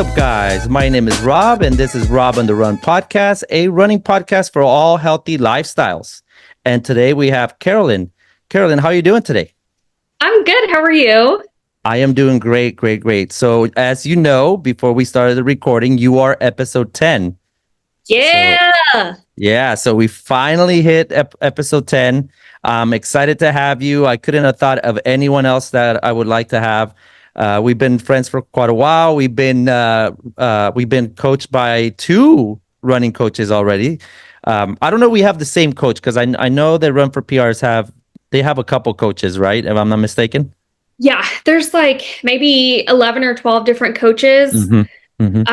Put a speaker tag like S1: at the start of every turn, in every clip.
S1: up, guys? My name is Rob, and this is Rob on the Run podcast, a running podcast for all healthy lifestyles. And today we have Carolyn. Carolyn, how are you doing today?
S2: I'm good. How are you?
S1: I am doing great, great, great. So, as you know, before we started the recording, you are episode 10.
S2: Yeah.
S1: So we finally hit episode 10. I'm excited to have you. I couldn't have thought of anyone else that I would like to have. We've been friends for quite a while. We've been coached by two running coaches already. I don't know if we have the same coach because I know that Run for PRs have a couple coaches, right? If I'm not mistaken.
S2: Yeah, there's like maybe 11 or 12 different coaches. And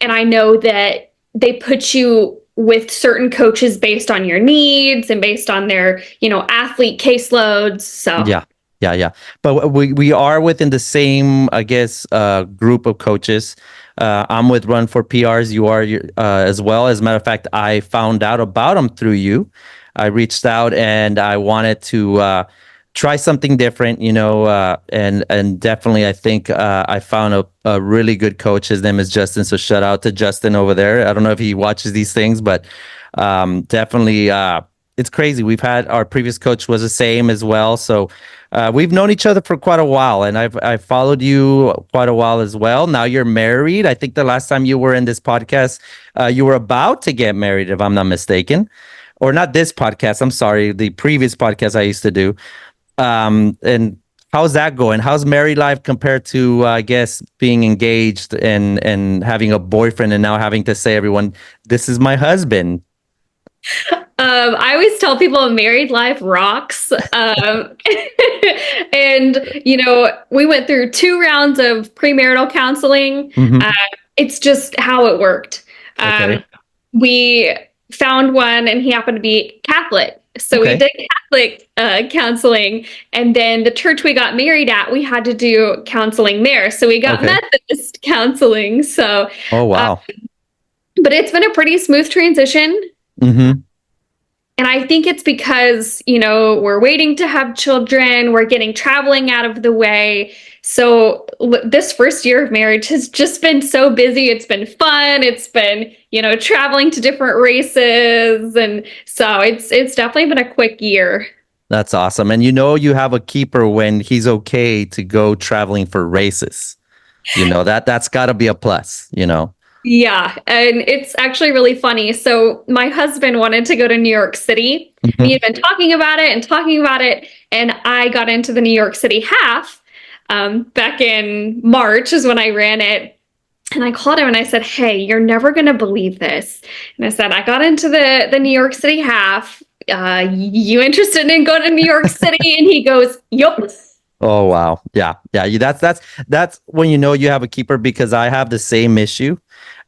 S2: I know that they put you with certain coaches based on your needs and based on their, athlete caseloads. So
S1: Yeah. But we are within the same, I guess, group of coaches. I'm with Run for PRs. You are as well. As a matter of fact, I found out about them through you. I reached out and I wanted to try something different, and definitely I think I found a really good coach. His name is Justin. So shout out to Justin over there. I don't know if he watches these things, but definitely it's crazy. We've had our previous coach was the same as well. So we've known each other for quite a while, and I've followed you quite a while as well. Now you're married. I think the last time you were in this podcast, you were about to get married, if I'm not mistaken. Or not this podcast. I'm sorry, the previous podcast I used to do. And how's that going? How's married life compared to, I guess, being engaged and having a boyfriend and now having to say everyone, this is my husband?
S2: I always tell people married life rocks. And, we went through 2 rounds of premarital counseling. It's just how it worked.
S1: Okay.
S2: We found one and he happened to be Catholic. So we did Catholic counseling. And then the church we got married at, we had to do counseling there. So we got Methodist counseling. So,
S1: oh, wow.
S2: But it's been a pretty smooth transition. And I think it's because, we're waiting to have children. We're getting traveling out of the way. So this first year of marriage has just been so busy. It's been fun. It's been, traveling to different races. And so it's definitely been a quick year.
S1: That's awesome. And you have a keeper when he's okay to go traveling for races. That's got to be a plus,
S2: Yeah, and it's actually really funny. So my husband wanted to go to New York City. He had been talking about it, and I got into the New York City half back in March is when I ran it. And I called him and I said, hey, you're never going to believe this. And I said, I got into the New York City half. You interested in going to New York City? And he goes, yup.
S1: Oh, wow. Yeah. That's when you have a keeper, because I have the same issue.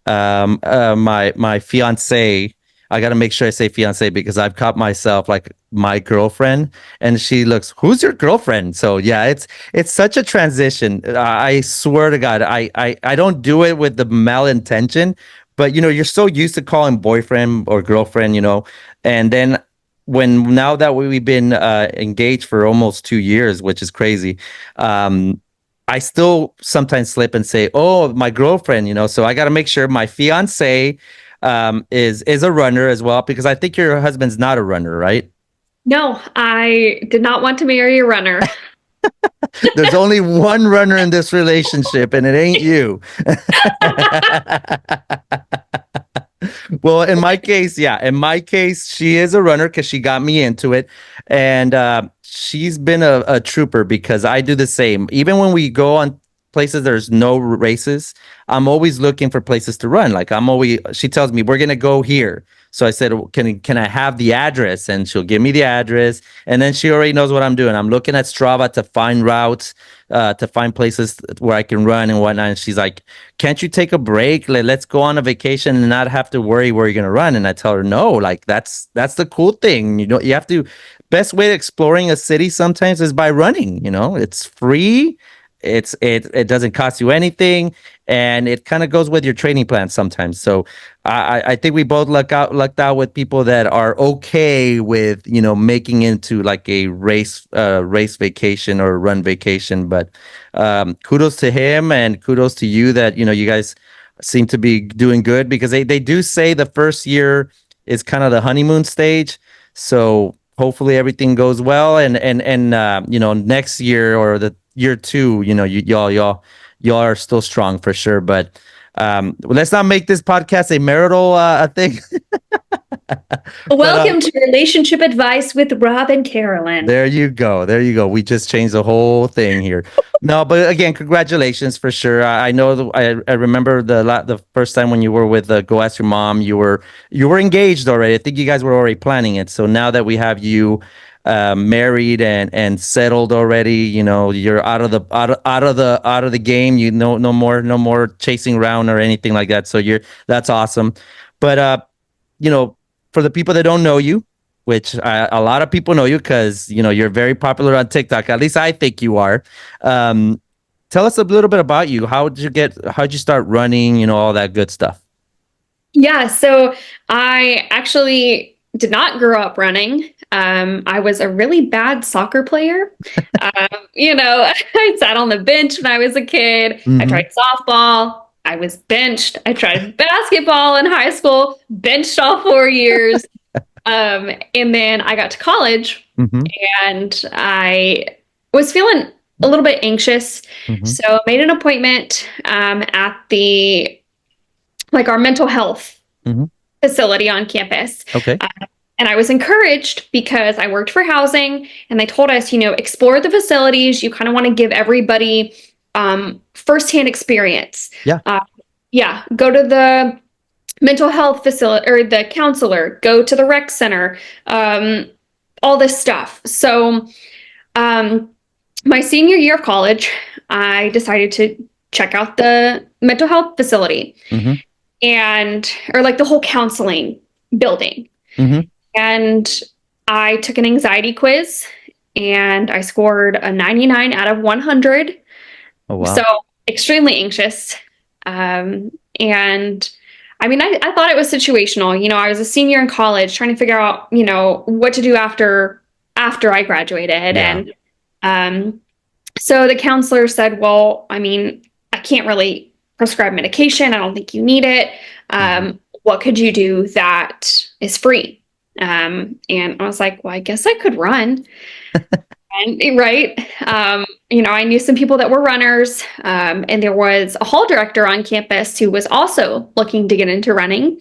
S1: My fiance, I got to make sure I say fiance because I've caught myself like my girlfriend, and she looks, who's your girlfriend? So yeah, it's such a transition. I swear to God, I don't do it with the malintention, but you're so used to calling boyfriend or girlfriend, and then now that we've been engaged for almost 2 years, which is crazy, I still sometimes slip and say, oh, my girlfriend, so I got to make sure my fiance is a runner as well, because I think your husband's not a runner, right?
S2: No, I did not want to marry a runner.
S1: There's only one runner in this relationship, and it ain't you. Well, in my case, she is a runner because she got me into it. And she's been a trooper because I do the same. Even when we go on places there's no races, I'm always looking for places to run. Like she tells me, we're going to go here. So I said, can I have the address? And she'll give me the address. And then she already knows what I'm doing. I'm looking at Strava to find routes, to find places where I can run and whatnot. And she's like, can't you take a break? Let's go on a vacation and not have to worry where you're going to run. And I tell her, no, like that's the cool thing. You have to, best way of exploring a city sometimes is by running, it's free. it doesn't cost you anything, and it kind of goes with your training plan sometimes. So I think we both lucked out with people that are okay with, making into like a race vacation or run vacation. But kudos to him, and kudos to you that you guys seem to be doing good, because they do say the first year is kind of the honeymoon stage. So hopefully everything goes well, and next year or the year two, y'all are still strong for sure. But let's not make this podcast a marital thing.
S2: Welcome to Relationship Advice with Rob and Carolyn.
S1: There you go. We just changed the whole thing here. No, but again, congratulations for sure. I know. I remember the first time when you were with Go Ask Your Mom. You were engaged already. I think you guys were already planning it. So now that we have you married and settled already, you're out of the game. No more chasing around or anything like that. So that's awesome. But for the people that don't know you, which a lot of people know you because you're very popular on TikTok. At least I think you are. Tell us a little bit about you. How'd you start running? All that good stuff.
S2: Yeah, so I actually did not grow up running. I was a really bad soccer player. I sat on the bench when I was a kid.
S1: Mm-hmm.
S2: I tried softball. I was benched. I tried basketball in high school, benched all 4 years. And then I got to college,
S1: mm-hmm.
S2: and I was feeling a little bit anxious.
S1: Mm-hmm.
S2: So made an appointment at our mental health
S1: mm-hmm.
S2: facility on campus.
S1: Okay.
S2: And I was encouraged because I worked for housing, and they told us, explore the facilities. You kind of want to give everybody firsthand experience.
S1: Yeah.
S2: Go to the mental health facility or the counselor, go to the rec center, all this stuff. So my senior year of college, I decided to check out the mental health facility
S1: mm-hmm.
S2: or the whole counseling building.
S1: Mm-hmm.
S2: And I took an anxiety quiz, and I scored a 99 out of 100.
S1: Oh, wow.
S2: So extremely anxious. And I mean, I thought it was situational. I was a senior in college trying to figure out, what to do after I graduated.
S1: Yeah.
S2: And so the counselor said, well, I mean, I can't really prescribe medication. I don't think you need it. What could you do that is free? And I was like, well, I guess I could run. And right. I knew some people that were runners, and there was a hall director on campus who was also looking to get into running.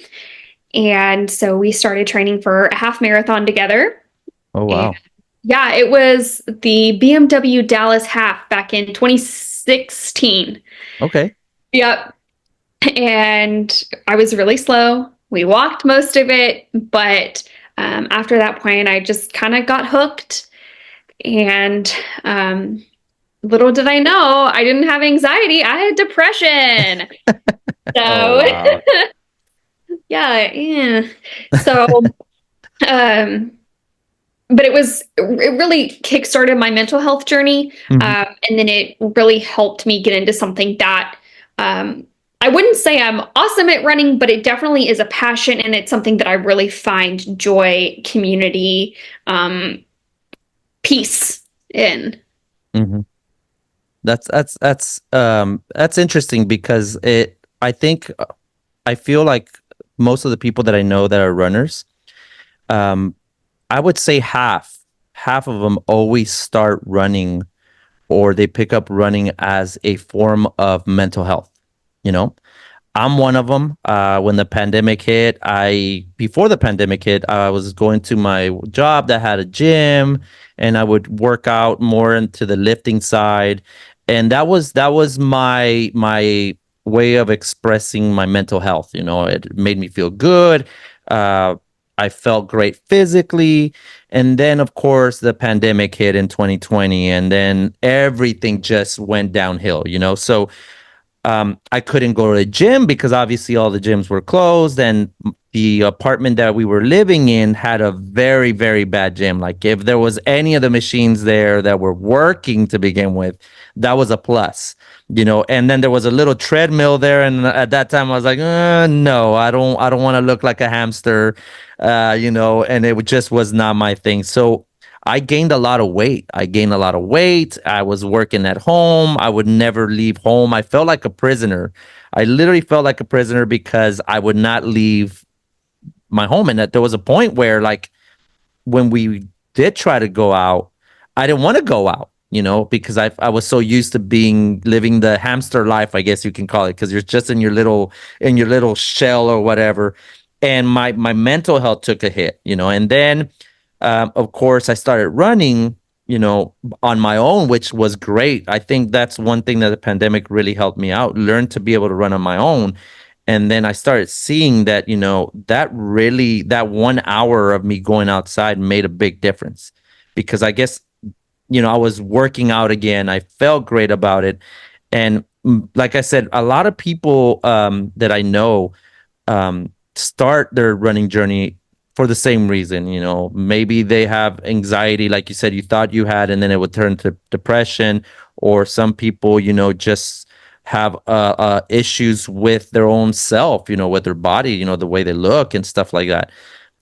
S2: And so we started training for a half marathon together.
S1: Oh, wow.
S2: And yeah, it was the BMW Dallas half back in 2016.
S1: Okay.
S2: Yep. And I was really slow. We walked most of it, but after that point, I just kind of got hooked. And little did I know, I didn't have anxiety. I had depression. So,
S1: oh, wow.
S2: yeah. So, but it really kickstarted my mental health journey.
S1: Mm-hmm.
S2: And then it really helped me get into something that I wouldn't say I'm awesome at running, but it definitely is a passion. And it's something that I really find joy, community, peace in.
S1: Mm-hmm. That's interesting, because I feel like most of the people that I know that are runners, I would say half of them always start running, or they pick up running as a form of mental health. I'm one of them. When the pandemic hit, before the pandemic hit, I was going to my job that had a gym, and I would work out more into the lifting side. And that was my way of expressing my mental health. It made me feel good. I felt great physically. And then, of course, the pandemic hit in 2020, and then everything just went downhill, So I couldn't go to the gym because obviously all the gyms were closed, and the apartment that we were living in had a very, very bad gym. Like if there was any of the machines there that were working to begin with, that was a plus, and then there was a little treadmill there. And at that time I was like, no, I don't want to look like a hamster, and it just was not my thing. So I gained a lot of weight. I was working at home. I would never leave home. I felt like a prisoner. I literally felt like a prisoner because I would not leave my home. And that there was a point where, like, when we did try to go out, I didn't want to go out, because I was so used to living the hamster life, I guess you can call it, because you're just in your little shell or whatever. And my mental health took a hit, and then of course I started running, on my own, which was great. I think that's one thing that the pandemic really helped me out, learn to be able to run on my own. And then I started seeing that, that 1 hour of me going outside made a big difference, because I guess, I was working out again. I felt great about it. And like I said, a lot of people that I know start their running journey for the same reason. Maybe they have anxiety, like you said, you thought you had, and then it would turn to depression. Or some people, just have issues with their own self, with their body, the way they look and stuff like that.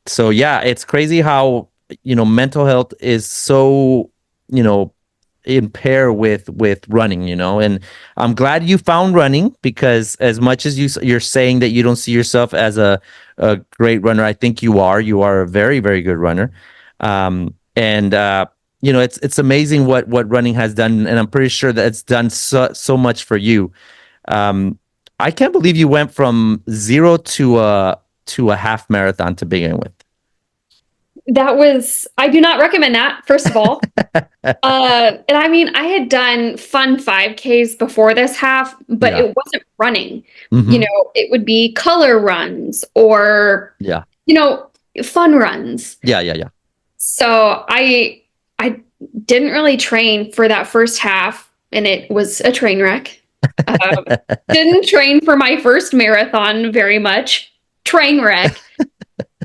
S1: So yeah, it's crazy how, mental health is so, you know, in pair with running, and I'm glad you found running, because as much as you're saying that you don't see yourself as a great runner, I think you are a very, very good runner. And it's amazing what running has done, and I'm pretty sure that it's done so much for you. um I can't believe you went from zero to a half marathon to begin with.
S2: I do not recommend that, first of all. And I mean, I had done fun 5Ks before this half, but
S1: Yeah.
S2: it wasn't running.
S1: Hmm.
S2: It would be color runs or,
S1: Yeah.
S2: you know, fun runs.
S1: Yeah. Yeah. Yeah.
S2: So I didn't really train for that first half, and it was a train wreck. Um, didn't train for my first marathon very much. Train wreck.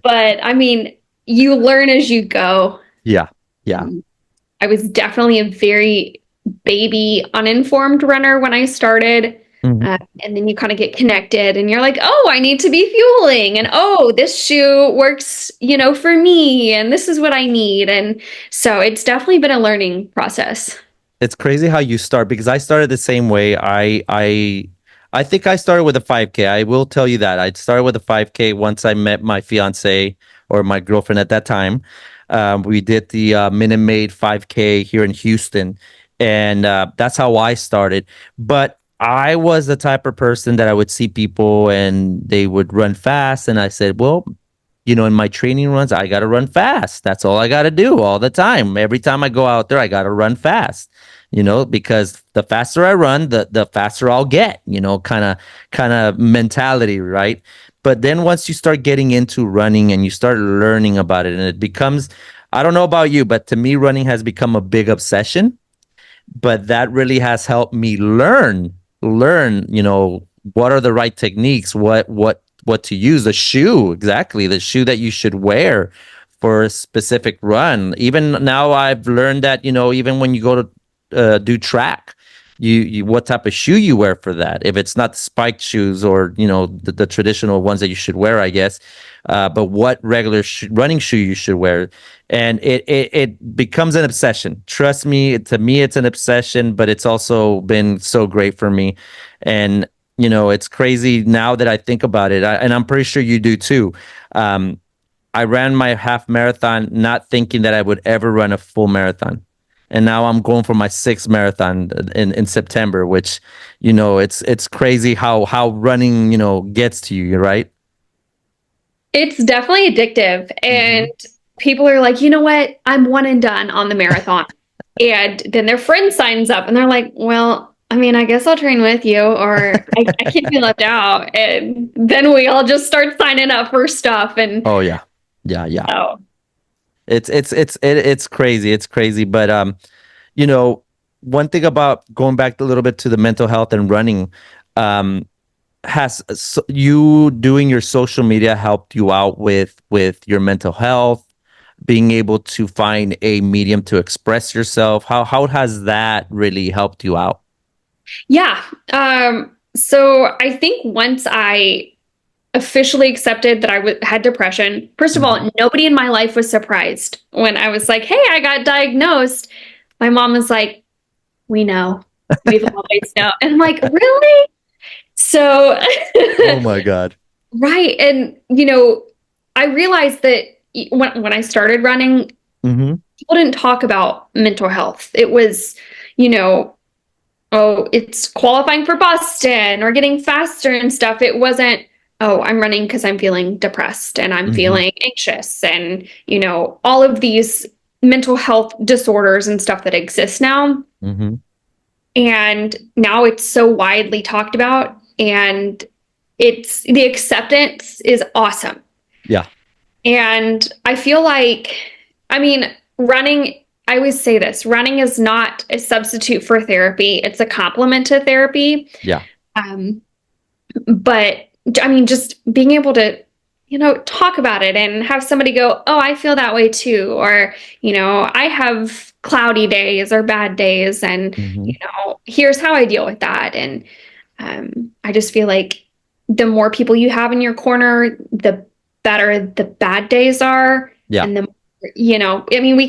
S2: But I mean, you learn as you go.
S1: Yeah. Yeah.
S2: Um, I was definitely a very baby, uninformed runner when I started.
S1: Mhm.
S2: And then you kind of get connected and you're like, oh, I need to be fueling. And oh, this shoe works, for me. And this is what I need. And so it's definitely been a learning process.
S1: It's crazy how you start, because I started the same way. I think I started with a 5K. I will tell you that. I started with a 5K once I met my fiance, or my girlfriend at that time. We did the Minute Maid 5K here in Houston, and that's how I started. But I was the type of person that I would see people and they would run fast, and I said, well, in my training runs, I got to run fast. That's all I got to do all the time. Every time I go out there, I got to run fast, because the faster I run, the faster I'll get, kind of mentality, right? But then once you start getting into running and you start learning about it, and it becomes, I don't know about you, but to me, running has become a big obsession. But that really has helped me learn, what are the right techniques, what to use, the shoe, exactly, the shoe that you should wear for a specific run. Even now I've learned that, even when you go to do track, you what type of shoe you wear for that. If it's not spiked shoes, or the traditional ones that you should wear, I guess, but what regular running shoe you should wear. And it becomes an obsession. Trust me, to me it's an obsession, but it's also been so great for me. And it's crazy now that I think about it, and I'm pretty sure you do too. um, I ran my half marathon not thinking that I would ever run a full marathon. And now I'm going for my sixth marathon in September, which, it's crazy how running, gets to you, right?
S2: It's definitely addictive.
S1: Hmm.
S2: And people are like, you know what? I'm one and done on the marathon. And then their friend signs up and they're like, well, I mean, I guess I'll train with you, or I can't be left out. And then we all just start signing up for stuff. And
S1: Oh yeah, yeah, yeah.
S2: oh,
S1: It's crazy. It's crazy. But you know, one thing about going back a little bit to the mental health and running, um, you doing your social media helped you out with your mental health, being able to find a medium to express yourself? How has that really helped you out?
S2: Yeah. So I think once I officially accepted that had depression, first of
S1: Mhm.
S2: all, nobody in my life was surprised when I was like, hey, I got diagnosed. My mom was like, we know. We've always known. And I'm like, really? So,
S1: Oh my God.
S2: right. And, I realized that when I started running,
S1: Hmm.
S2: people didn't talk about mental health. It was, you know, oh, it's qualifying for Boston or getting faster and stuff. It wasn't, oh, I'm running because I'm feeling depressed and I'm
S1: Hmm.
S2: feeling anxious and, all of these mental health disorders and stuff that exist now.
S1: Hmm.
S2: And now it's so widely talked about, and the acceptance is awesome.
S1: Yeah.
S2: And I feel like, I mean, running, I always say this, running is not a substitute for therapy. It's a complement to therapy.
S1: Yeah.
S2: Um, but I mean, just being able to, talk about it and have somebody go, oh, I feel that way too. Or, I have cloudy days or bad days. And,
S1: Hmm.
S2: here's how I deal with that. And I just feel like the more people you have in your corner, the better the bad days are.
S1: Yeah.
S2: And I mean, we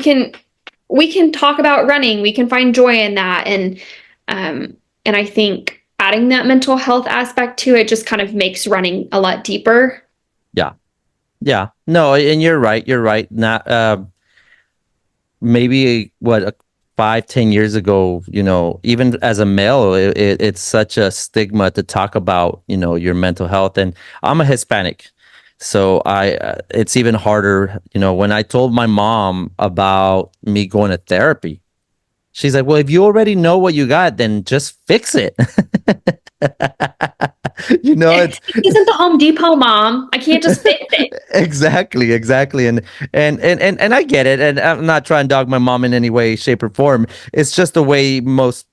S2: can talk about running, we can find joy in that. And I think adding that mental health aspect to it just kind of makes running a lot deeper.
S1: Yeah. Yeah. No, and you're right. You're right. Not maybe what 5, 10 years ago, even as a male, it's such a stigma to talk about, your mental health. And I'm a Hispanic, so it's even harder. When I told my mom about me going to therapy, she's like, "Well, if you already know what you got, then just fix it." It's
S2: This isn't the Home Depot, mom. I can't just fix it.
S1: exactly, exactly. And I get it. And I'm not trying to dog my mom in any way, shape, or form. It's just the way most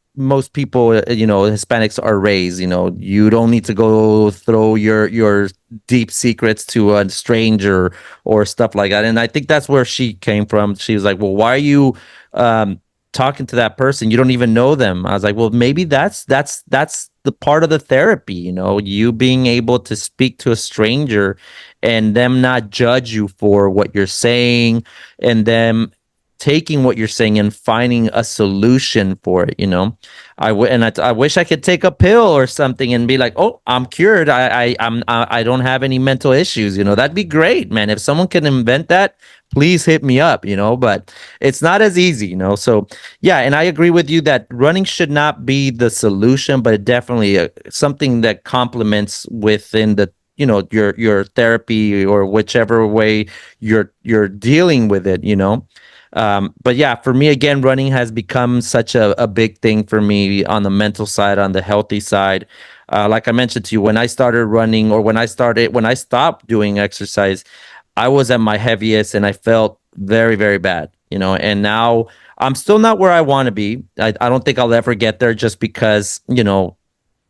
S1: people, Hispanics are raised. You don't need to go throw your deep secrets to a stranger or stuff like that. And I think that's where she came from. She was like, "Well, why are you um talking to that person? You don't even know them." I was like, "Well, maybe that's the part of the therapy, you being able to speak to a stranger and them not judge you for what you're saying, and them taking what you're saying and finding a solution for it. I wish I could take a pill or something and be like, oh, I'm cured. I don't have any mental issues. That'd be great, man. If someone can invent that, please hit me up. But it's not as easy. So yeah, and I agree with you that running should not be the solution, but it definitely something that complements within the your therapy or whichever way you're dealing with it. But yeah, for me again, running has become such a big thing for me on the mental side, on the healthy side. Like I mentioned to you, when I started running, or when I stopped doing exercise, I was at my heaviest and I felt very, very bad. And now I'm still not where I want to be. I don't think I'll ever get there, just because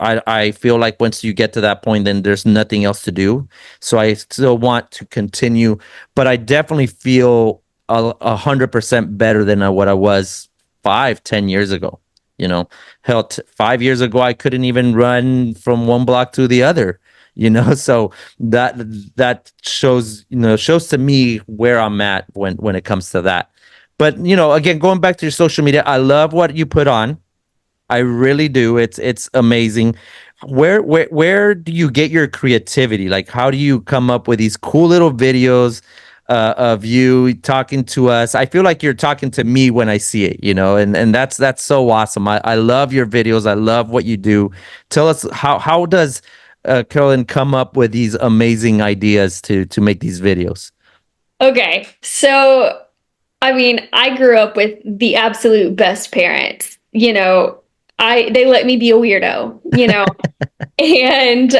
S1: I feel like once you get to that point, then there's nothing else to do. So I still want to continue, but I definitely feel 100% better than what I was 5, 10 years ago. Hell, 5 years ago, I couldn't even run from one block to the other. So that shows to me where I'm at when it comes to that. But again, going back to your social media, I love what you put on. I really do. It's amazing. Where do you get your creativity? Like, how do you come up with these cool little videos of you talking to us? I feel like you're talking to me when I see it, and that's so awesome. I love your videos. I love what you do. Tell us, how does Carolyn come up with these amazing ideas to make these videos?
S2: Okay. So, I mean, I grew up with the absolute best parents. They let me be a weirdo, and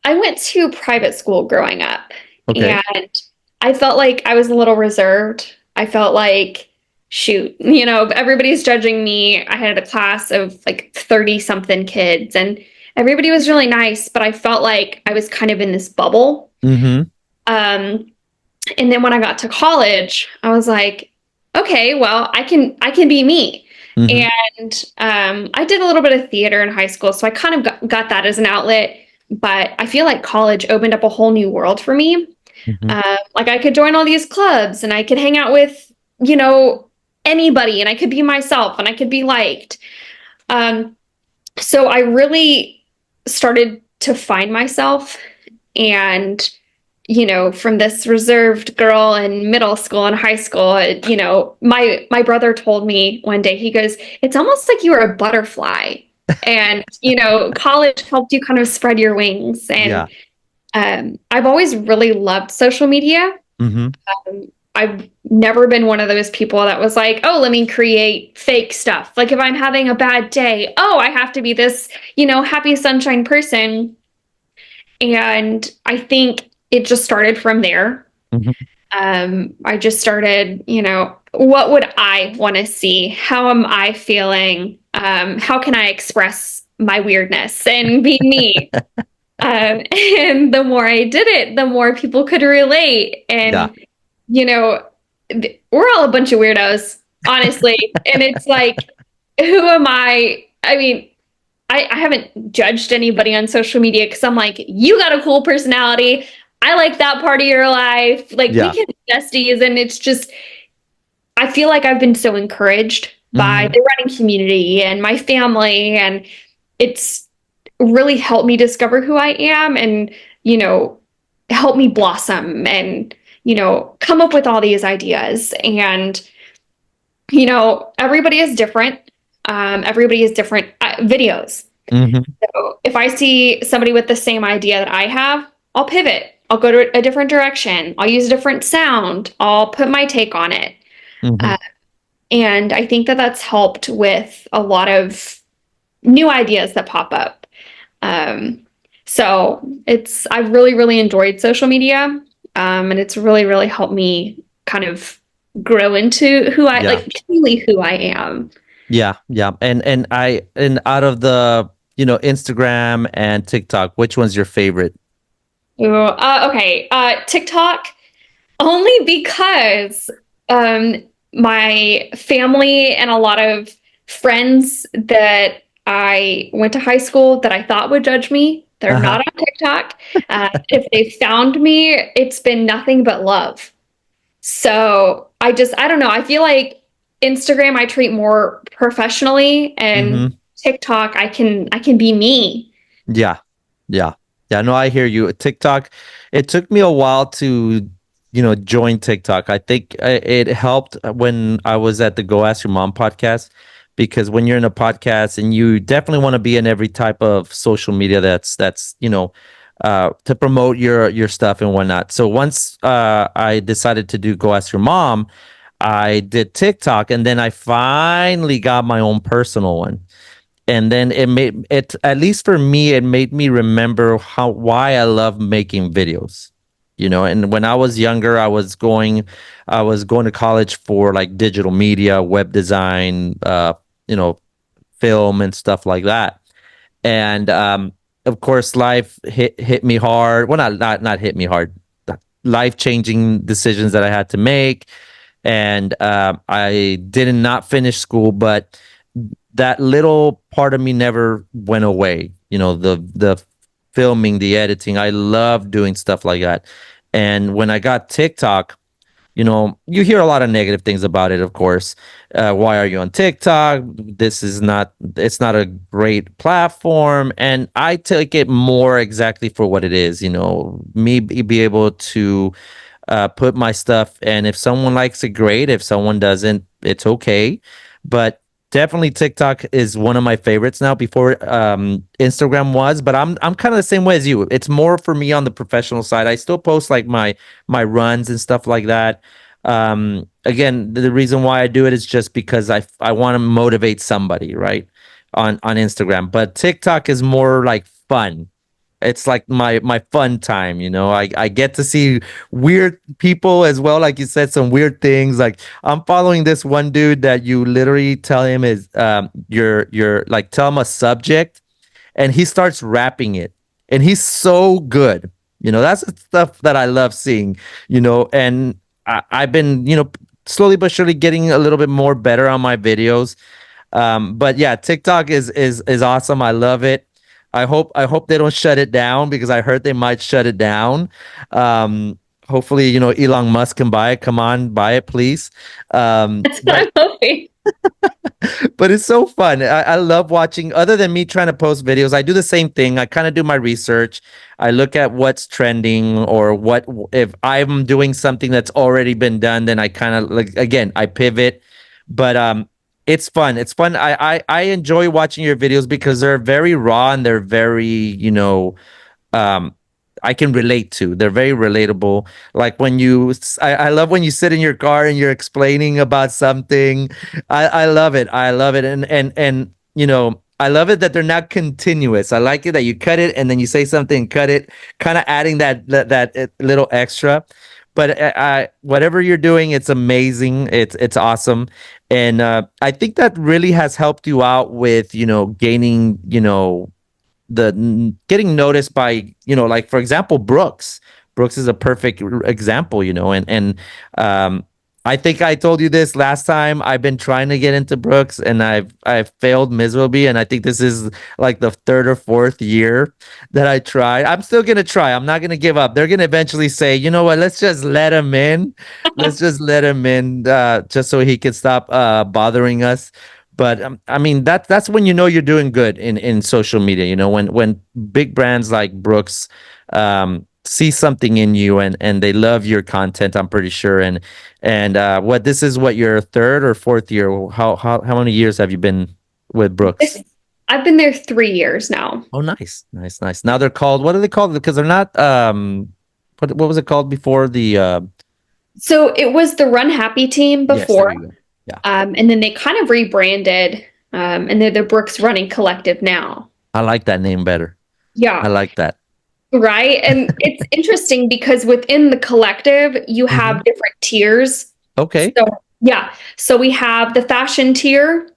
S2: I went to private school growing up,
S1: Okay.
S2: and I felt like I was a little reserved. I felt like shoot, everybody's judging me. I had a class of like 30 something kids and everybody was really nice, but I felt like I was kind of in this bubble.
S1: Mm-hmm.
S2: Um, and then when I got to college, I was like, okay, well, I can be me.
S1: Mm-hmm.
S2: And I did a little bit of theater in high school, so I kind of got that as an outlet. But I feel like college opened up a whole new world for me.
S1: Mm-hmm.
S2: Like I could join all these clubs and I could hang out with, anybody and I could be myself and I could be liked. Um, so I really started to find myself and from this reserved girl in middle school and high school, my brother told me one day, he goes, it's almost like you were a butterfly. And, college helped you kind of spread your wings.
S1: Yeah.
S2: And I've always really loved social media.
S1: Mm-hmm.
S2: I've never been one of those people that was like, oh, let me create fake stuff. Like if I'm having a bad day, oh, I have to be this, happy sunshine person. And I think it just started from there.
S1: Mm-hmm.
S2: I just started, what would I want to see? How am I feeling? How can I express my weirdness and be me? And the more I did it, the more people could relate.
S1: Yeah.
S2: And, we're all a bunch of weirdos, honestly. And it's like, who am I? I mean, I haven't judged anybody on social media because I'm like, you got a cool personality. I like that part of your life. Like
S1: Yeah.
S2: we can be besties. And it's just, I feel like I've been so encouraged by
S1: Mm-hmm.
S2: the running community and my family. And it's really helped me discover who I am and, help me blossom and, come up with all these ideas. And, everybody is different. Everybody is different videos.
S1: Mm-hmm.
S2: So if I see somebody with the same idea that I have, I'll pivot. I'll go to a different direction. I'll use a different sound. I'll put my take on it.
S1: Mm-hmm.
S2: And I think that that's helped with a lot of new ideas that pop up. So I've really, really enjoyed social media. And it's really, really helped me kind of grow into
S1: Yeah.
S2: like truly who I am.
S1: Yeah. Yeah. And out of the, Instagram and TikTok, which one's your favorite?
S2: Ooh, okay. TikTok, only because my family and a lot of friends that I went to high school that I thought would judge me, they're
S1: Uh-huh.
S2: not on TikTok. If they found me, it's been nothing but love. So I don't know. I feel like Instagram I treat more professionally, and
S1: Mm-hmm.
S2: TikTok I can be me.
S1: Yeah. Yeah. Yeah. No, I hear you. TikTok, it took me a while to, join TikTok. I think it helped when I was at the Go Ask Your Mom podcast, because when you're in a podcast and you definitely want to be in every type of social media that's, to promote your stuff and whatnot. So once I decided to do Go Ask Your Mom, I did TikTok, and then I finally got my own personal one. And then it made it, at least for me, it made me remember why I love making videos. And when I was younger, I was going to college for like digital media, web design, you know, film and stuff like that. And of course, life hit me hard. Well, not hit me hard. Life changing decisions that I had to make, and I did not finish school, but that little part of me never went away. The filming, the editing. I love doing stuff like that. And when I got TikTok, you hear a lot of negative things about it, of course. Why are you on TikTok? It's not a great platform. And I take it more exactly for what it is, me be able to put my stuff. And if someone likes it, great. If someone doesn't, it's okay. But definitely TikTok is one of my favorites now. Before Instagram was, but I'm kind of the same way as you. It's more for me on the professional side. I still post like my runs and stuff like that. Again, the reason why I do it is just because I want to motivate somebody, right? On Instagram. But TikTok is more like fun. It's like my fun time, you know. I get to see weird people as well, like you said, some weird things. Like I'm following this one dude that you literally tell him is you're like tell him a subject and he starts rapping it and he's so good. You know, that's the stuff that I love seeing, you know, and I've been, you know, slowly but surely getting a little bit more better on my videos. But yeah, TikTok is awesome. I love it. I hope they don't shut it down because I heard they might shut it down. Hopefully, you know, Elon Musk can buy it. Come on, buy it, please.
S2: That's what
S1: But
S2: I'm hoping.
S1: but it's so fun. I love watching. Other than me trying to post videos, I do the same thing. I kind of do my research. I look at what's trending or what if I'm doing something that's already been done. Then I kind of like again I pivot. But it's fun. It's fun. I enjoy watching your videos because they're very raw and they're very you know um I can relate to. They're very relatable. Like when I love when you sit in your car and you're explaining about something. I love it. I love it. And you know, I love it that they're not continuous. I like it that you cut it and then you say something, cut it, kind of adding that little extra. But whatever you're doing, it's amazing. It's awesome, and I think that really has helped you out with you know gaining you know getting noticed by you know like for example Brooks is a perfect example you know and I think I told you this last time. I've been trying to get into Brooks and I've failed miserably and I think this is like the third or fourth year that I tried. I'm still gonna try. I'm not gonna give up. They're gonna eventually say, you know what, let's just let him in. Let's just let him in just so he can stop bothering us. But I mean that's when you know you're doing good in social media. You know when big brands like Brooks see something in you and they love your content. I'm pretty sure. And what this is what your third or fourth year? How many years have you been with Brooks?
S2: I've been there 3 years now.
S1: Oh, nice, nice, nice. Now they're called. What are they called? Because they're not. What was it called before the?
S2: So it was the Run Happy team
S1: Yes, there
S2: before,
S1: you go. Yeah,
S2: and then they kind of rebranded, and they're the Brooks Running Collective now.
S1: I like that name better. I
S2: Yeah,
S1: like that.
S2: right. And it's interesting because within the collective, you
S1: Hmm.
S2: have different tiers.
S1: Okay.
S2: So yeah, so we have the fashion tier.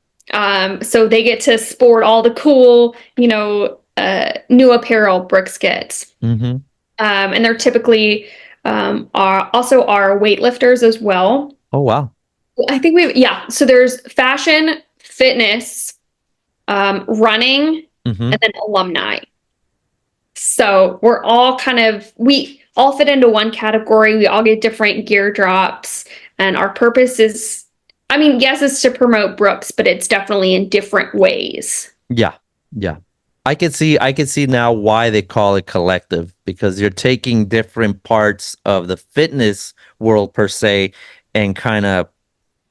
S2: So they get to sport all the cool, new apparel Brooks gets.
S1: Hmm.
S2: And they're typically are also our weightlifters as well.
S1: Oh wow.
S2: I think yeah. So there's fashion, fitness, running,
S1: Hmm.
S2: and then alumni. So we all fit into one category. We all get different gear drops. And our purpose is, I mean, yes, it's to promote Brooks, but it's definitely in different ways.
S1: Yeah, yeah. I can see now why they call it collective because you're taking different parts of the fitness world per se and kind of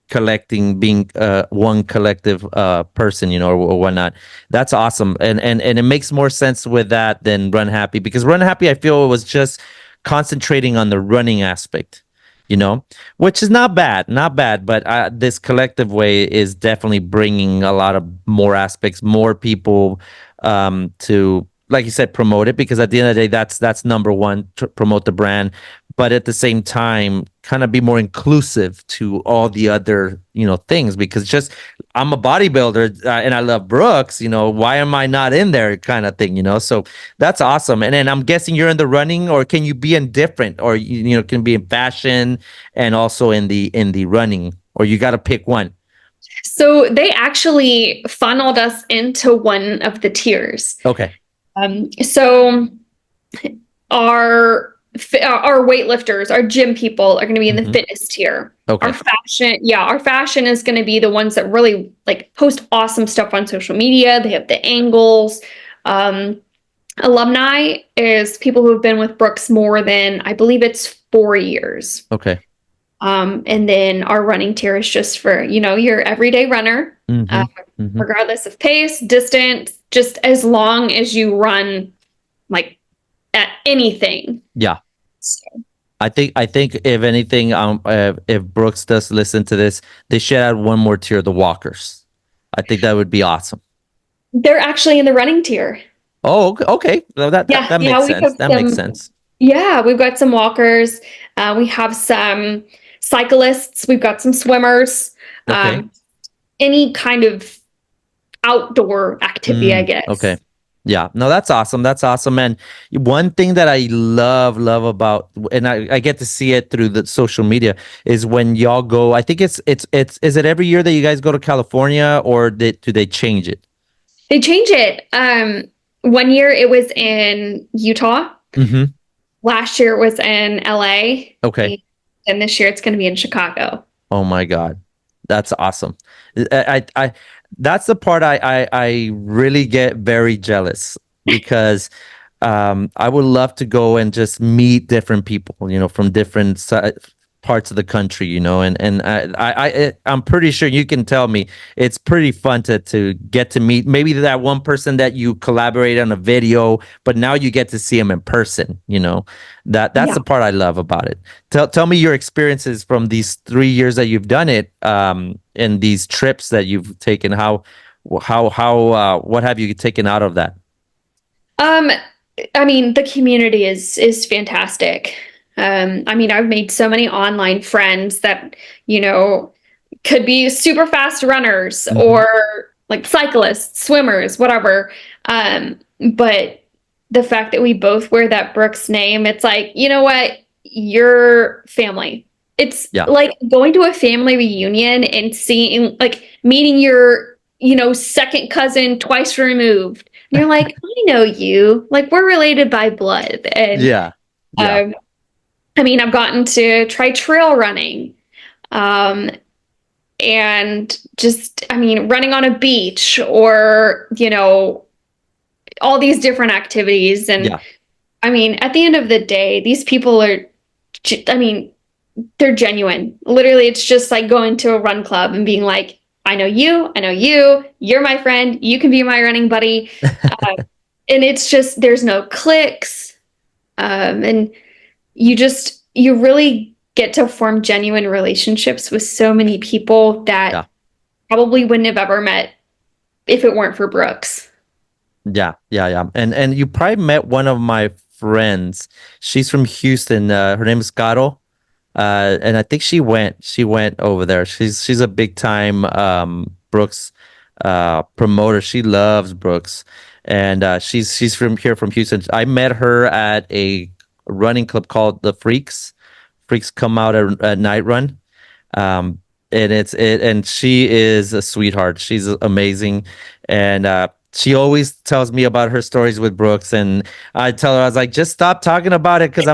S1: collecting being one collective person you know or whatnot. That's awesome and it makes more sense with that than Run Happy because Run Happy I feel it was just concentrating on the running aspect you know which is not bad but this collective way is definitely bringing a lot of more aspects more people to like you said promote it because at the end of the day that's number one to promote the brand but at the same time kind of be more inclusive to all the other you know things because just I'm a bodybuilder and I love Brooks you know why am I not in there kind of thing you know so that's awesome and then I'm guessing you're in the running or can you be in different or you know can be in fashion and also in the running or you got to pick one.
S2: So they actually funneled us into one of the tiers.
S1: Okay.
S2: So our weightlifters, our gym people are going to be in the
S1: Hmm.
S2: fitness tier.
S1: Okay.
S2: Our fashion is going to be the ones that really like post awesome stuff on social media. They have the angles. Um, Alumni is people who have been with Brooks more than I believe it's 4 years.
S1: Okay.
S2: And then our running tier is just for, your everyday runner,
S1: Hmm. Hmm.
S2: regardless of pace, distance, just as long as you run like at anything.
S1: Yeah.
S2: So
S1: I think if anything, if Brooks does listen to this, they should add one more tier, the walkers. I think that would be awesome.
S2: they're actually in the running tier.
S1: Oh, okay. Well,
S2: Yeah,
S1: that
S2: yeah,
S1: makes
S2: we
S1: sense.
S2: have
S1: That makes
S2: some.
S1: sense.
S2: Yeah, we've got some walkers. We have some cyclists. We've got some swimmers.
S1: Okay.
S2: Um, any kind of outdoor activity, I
S1: Okay.
S2: guess.
S1: Yeah. No, that's awesome. That's awesome. And one thing that I love about, and I get to see it through the social media, is when y'all go. I think is it every year that you guys go to California, or do they change it?
S2: They change it. One year it was in Utah.
S1: Mm-hmm.
S2: Last year it was in LA.
S1: Okay.
S2: And this year it's going to be in Chicago.
S1: Oh my God. That's awesome. I that's the part I really get very jealous because I would love to go and just meet different people, from different parts of the country, and I'm pretty sure you can tell me it's pretty fun to get to meet maybe that one person that you collaborate on a video, but now you get to see him in person, that's
S2: Yeah.
S1: the part I love about it. Tell me your experiences from these 3 years that you've done it, and these trips that you've taken. What have you taken out of that?
S2: Um, I mean, the community is fantastic. I mean, I've made so many online friends that, you know, could be super fast runners
S1: Hmm.
S2: or like cyclists, swimmers, whatever. But the fact that we both wear that Brooks name, it's like, you know what? You're family. It's
S1: Yeah.
S2: like going to a family reunion and seeing, like, meeting your, second cousin twice removed. And you're like, I know you. Like, we're related by blood. And
S1: Yeah. Yeah.
S2: um, I mean, I've gotten to try trail running. Um, and just, I mean, running on a beach or, all these different activities. And
S1: Yeah.
S2: I mean, at the end of the day, these people are, I mean, they're genuine. Literally, it's just like going to a run club and being like, I know you, you're my friend, you can be my running buddy. Uh, and it's just, there's no clicks. And you really get to form genuine relationships with so many people that
S1: Yeah.
S2: probably wouldn't have ever met if it weren't for Brooks.
S1: Yeah, yeah, yeah. And you probably met one of my friends. She's from Houston. Her name is Caro. And I think she went over there. She's a big time Brooks promoter. She loves Brooks. And she's from here from Houston. I met her at a running club called the Freaks. Freaks come out at night run. Um, and she is a sweetheart. She's amazing, and she always tells me about her stories with Brooks. And I tell her, I was like, just stop talking about it because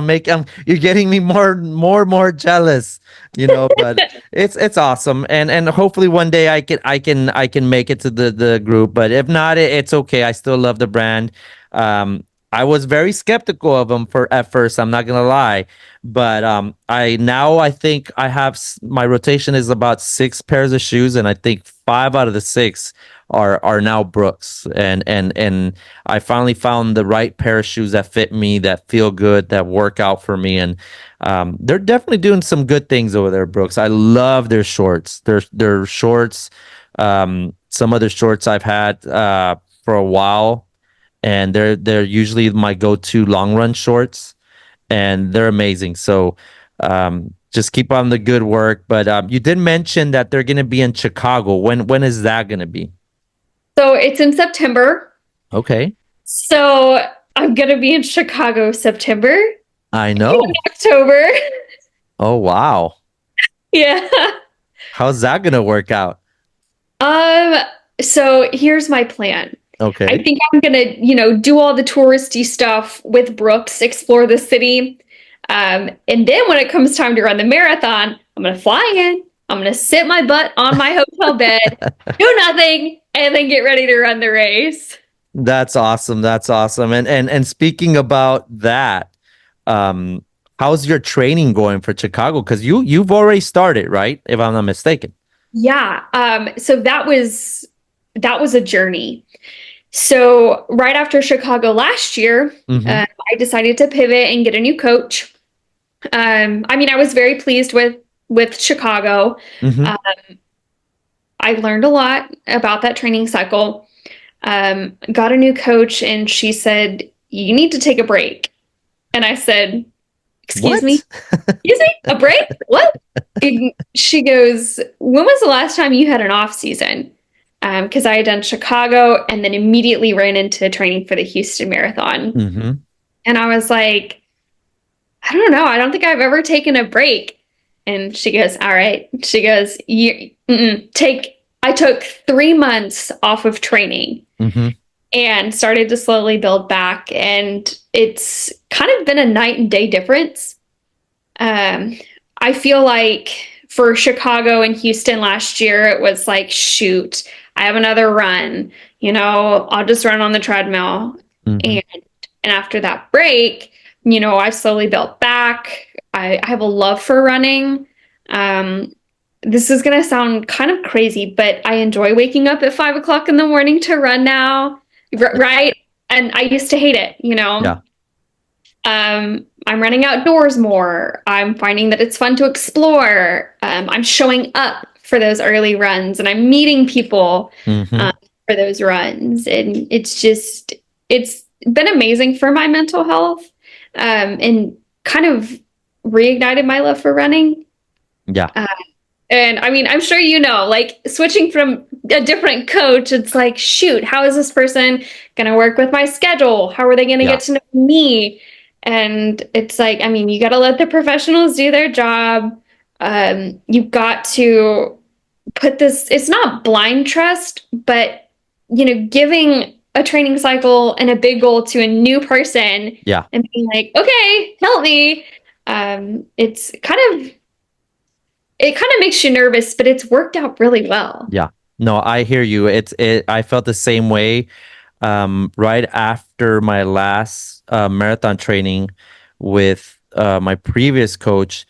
S1: you're getting me more jealous, But it's awesome, and hopefully one day I can make it to the group. But if not, it's okay. I still love the brand. I was very skeptical of them at first. I'm not gonna lie, but I think I have my rotation is about 6 pairs of shoes, and I think 5 out of the 6 are now Brooks, and I finally found the right pair of shoes that fit me, that feel good, that work out for me, and they're definitely doing some good things over there, Brooks. I love their shorts. Their shorts, some other shorts I've had for a while, and they're usually my go-to long run shorts, and they're amazing. So just keep on the good work. But you did mention that they're going to be in Chicago. When is that going to be?
S2: So it's in September.
S1: Okay.
S2: So I'm going to be in Chicago September
S1: I
S2: and
S1: know.
S2: October.
S1: Oh, wow.
S2: Yeah.
S1: How's that going to work out?
S2: Um, so here's my plan. I
S1: Okay.
S2: think I'm gonna, do all the touristy stuff with Brooks, explore the city. And then when it comes time to run the marathon, I'm gonna fly in, I'm gonna sit my butt on my hotel bed, do nothing, and then get ready to run the race.
S1: That's awesome. That's awesome. And speaking about that, um, how's your training going for Chicago? Because you've already started, right? If I'm not mistaken.
S2: Yeah. So that was a journey. So right after Chicago last year,
S1: Mm-hmm.
S2: I decided to pivot and get a new coach. I mean, I was very pleased with Chicago.
S1: Mm-hmm.
S2: Uh, I learned a lot about that training cycle. got a new coach, and she said, "You need to take a break." And I said, "Excuse me?
S1: What?
S2: Excuse me? A break? What?" And she goes, "When was the last time you had an off season?" Because I had done Chicago and then immediately ran into training for the Houston Marathon.
S1: Mm-hmm.
S2: And I was like, "I don't know. I don't think I've ever taken a break." And she goes, "All right." She goes, I took 3 months off of training
S1: Mm-hmm.
S2: and started to slowly build back. And it's kind of been a night and day difference. I feel like for Chicago and Houston last year, it was like, shoot, I have another run. I'll just run on the treadmill.
S1: Mm-hmm.
S2: And after that break, I slowly built back. I have a love for running. Um, this is going to sound kind of crazy, but I enjoy waking up at 5 o'clock in the morning to run now, right? And I used to hate it.
S1: Yeah.
S2: I'm running outdoors more. I'm finding that it's fun to explore. I'm showing up for those early runs, and I'm meeting people
S1: Mm-hmm.
S2: for those runs. And it's been amazing for my mental health, and kind of reignited my love for running.
S1: Yeah.
S2: Uh, and I mean, I'm sure like switching from a different coach, it's like, shoot, how is this person going to work with my schedule? How are they going to
S1: Yeah.
S2: get to know me? And it's like, I mean, you got to let the professionals do their job. You've got to put this, it's not blind trust, but, giving a training cycle and a big goal to a new person
S1: Yeah.
S2: and being like, okay, help me. It's it kind of makes you nervous, but it's worked out really well.
S1: Yeah. No, I hear you. I felt the same way right after my last marathon training with my previous coach.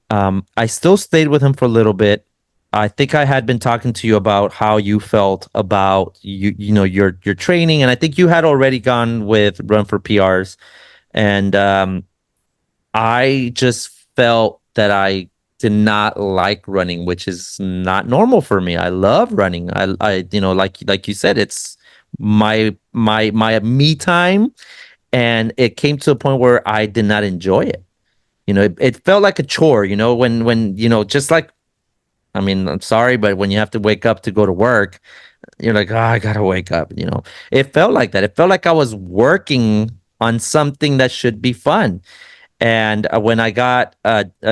S1: I still stayed with him for a little bit. I think I had been talking to you about how you felt about your training, and I think you had already gone with Run for PRs, and I just felt that I did not like running, which is not normal for me. I love running. Like you said, it's my me time, and it came to a point where I did not enjoy it. It felt like a chore. When just like, I mean, I'm sorry, but when you have to wake up to go to work, you're like, oh, I gotta wake up. It felt like that. It felt like I was working on something that should be fun. And when I got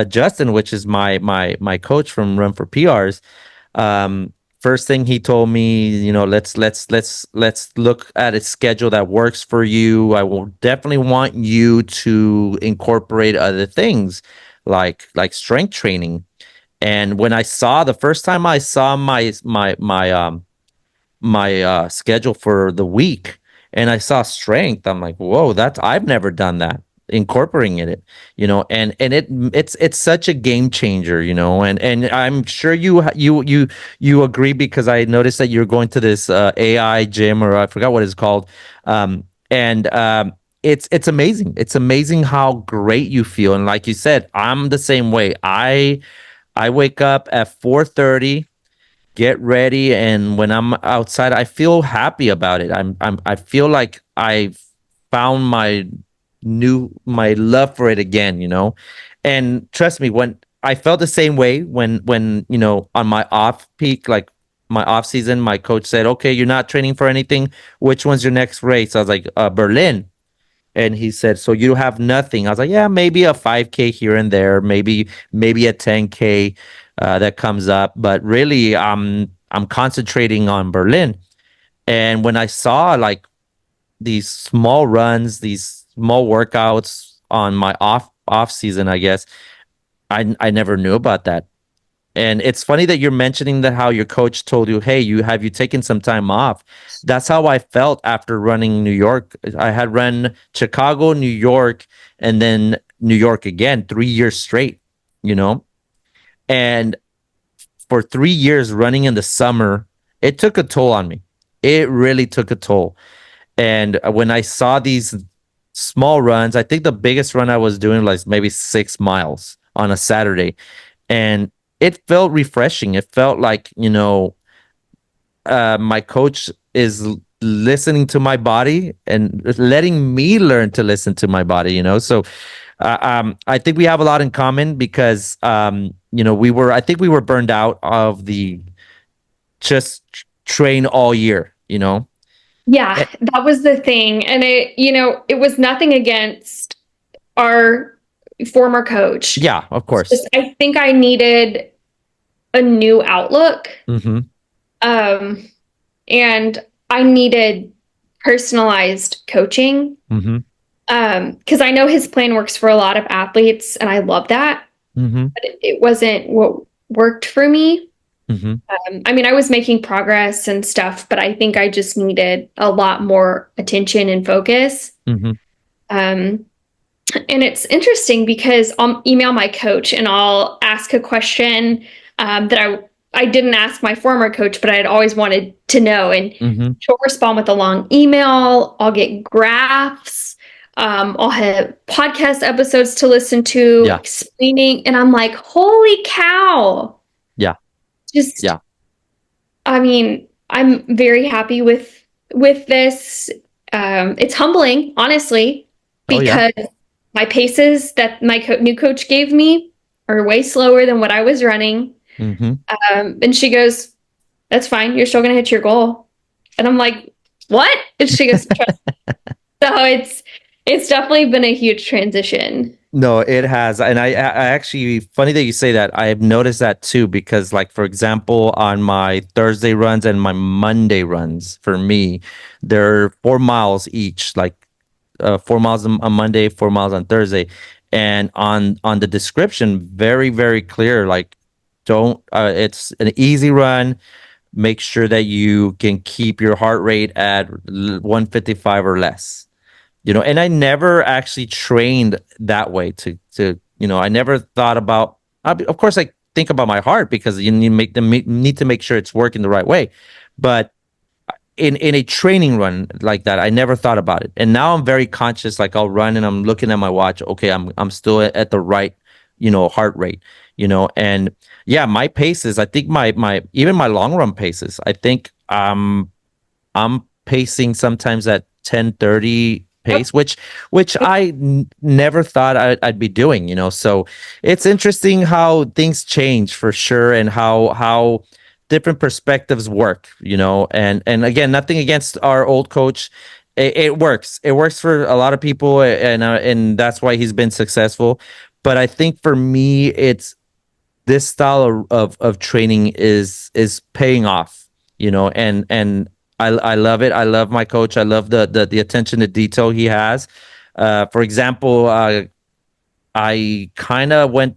S1: Justin, which is my coach from Run for PRs, first thing he told me, let's look at a schedule that works for you. I will definitely want you to incorporate other things like strength training. And when I saw the first time I saw my schedule for the week and I saw strength, I'm like, whoa, that's I've never done that. Incorporating and it's such a game changer, and I'm sure you agree because I noticed that you're going to this AI gym, or I forgot what it's called. And it's amazing. It's amazing how great you feel. And like you said, I'm the same way. I wake up at 4:30, get ready, and when I'm outside I feel happy about it. I feel like I've found my love for it again, and trust me, when I felt the same way when on my off peak, like my off season, my coach said, okay, you're not training for anything, which one's your next race? I was like, Berlin. And he said, so you have nothing? I was like, yeah, maybe a 5K here and there, maybe a 10K that comes up, but really I'm concentrating on Berlin. And when I saw like these small runs, these small workouts on my off season, I guess I never knew about that. And it's funny that you're mentioning that how your coach told you, hey, you taken some time off. That's how I felt after running New York. I had run Chicago, New York, and then New York again, 3 years straight, you know? And for 3 years running in the summer, it took a toll on me. It really took a toll. And when I saw these small runs, I think the biggest run I was doing was maybe 6 miles on a Saturday. And it felt refreshing. It felt like, my coach is listening to my body and letting me learn to listen to my body, So I think we have a lot in common because, I think we were burned out of the just train all year.
S2: Yeah,
S1: Eh,
S2: that was the thing. And it was nothing against our former coach.
S1: Yeah, of
S2: It's
S1: course.
S2: just, I think I needed a new outlook.
S1: Mm-hmm.
S2: Um, and I needed personalized coaching.
S1: Mm-hmm.
S2: Because I know his plan works for a lot of athletes, and I love that,
S1: Mm-hmm.
S2: but it wasn't what worked for me.
S1: Mm-hmm.
S2: I mean, I was making progress and stuff, but I think I just needed a lot more attention and focus.
S1: Mm-hmm.
S2: Um, and it's interesting because I'll email my coach and I'll ask a question that I didn't ask my former coach, but I had always wanted to know. And
S1: Mm-hmm.
S2: she'll respond with a long email. I'll get graphs. I'll have podcast episodes to listen to,
S1: Yeah.
S2: explaining, and I'm like, holy cow!
S1: Yeah.
S2: Just,
S1: Yeah.
S2: I mean, I'm very happy with this. It's humbling, honestly,
S1: Oh yeah.
S2: because my paces that my new coach gave me are way slower than what I was running.
S1: Mm-hmm.
S2: And she goes, "That's fine. You're still going to hit your goal." And I'm like, "What?" And she goes, "Trust me." So it's definitely been a huge transition.
S1: No, it has. And I actually, funny that you say that. I've noticed that too, because like, for example, on my Thursday runs and my Monday runs, for me, they're 4 miles each, like 4 miles on Monday, 4 miles on Thursday. And on the description, very, very clear, like don't, it's an easy run. Make sure that you can keep your heart rate at 155 or less. And I never actually trained that way I never thought about, of course I think about my heart because you need to make sure it's working the right way. But in a training run like that, I never thought about it. And now I'm very conscious, like I'll run and I'm looking at my watch. Okay, I'm still at the right, heart rate, and yeah, my paces, I think my even my long run paces, I think I'm pacing sometimes at 10:30 pace, which I never thought I'd be doing, So it's interesting how things change for sure, and how different perspectives work, And again, nothing against our old coach. It works. It works for a lot of people, and that's why he's been successful. But I think for me, it's this style of training is paying off, and I love it. I love my coach. I love the attention to detail he has. For example, I kind of went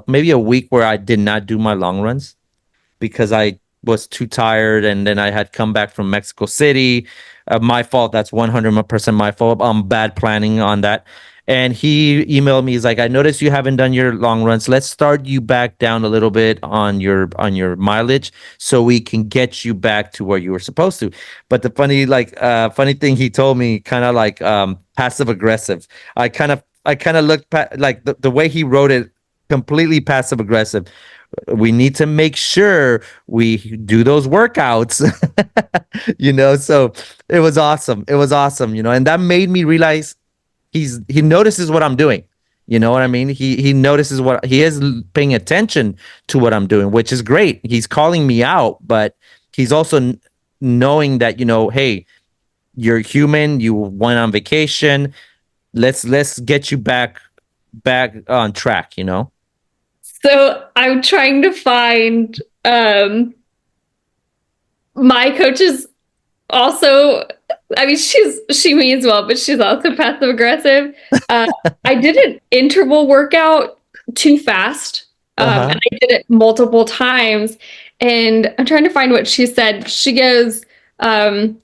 S1: maybe a week where I did not do my long runs because I was too tired, and then I had come back from Mexico City. My fault. That's 100% my fault. Bad planning on that. And he emailed me. He's like, "I noticed you haven't done your long runs. Let's start you back down a little bit on your mileage, so we can get you back to where you were supposed to." But the funny thing he told me, kind of like passive aggressive. I kind of looked like the way he wrote it, completely passive aggressive. We need to make sure we do those workouts. So it was awesome. It was awesome, and that made me realize he notices what I'm doing. You know what I mean? He notices what he is paying attention to what I'm doing, which is great. He's calling me out, but he's also knowing that, hey, you're human, you went on vacation. Let's get you back on track.
S2: So I'm trying to find my coaches also. I mean, she means well, but she's also passive aggressive. I did an interval workout too fast,
S1: Uh-huh.
S2: and I did it multiple times. And I'm trying to find what she said. She goes, "I'm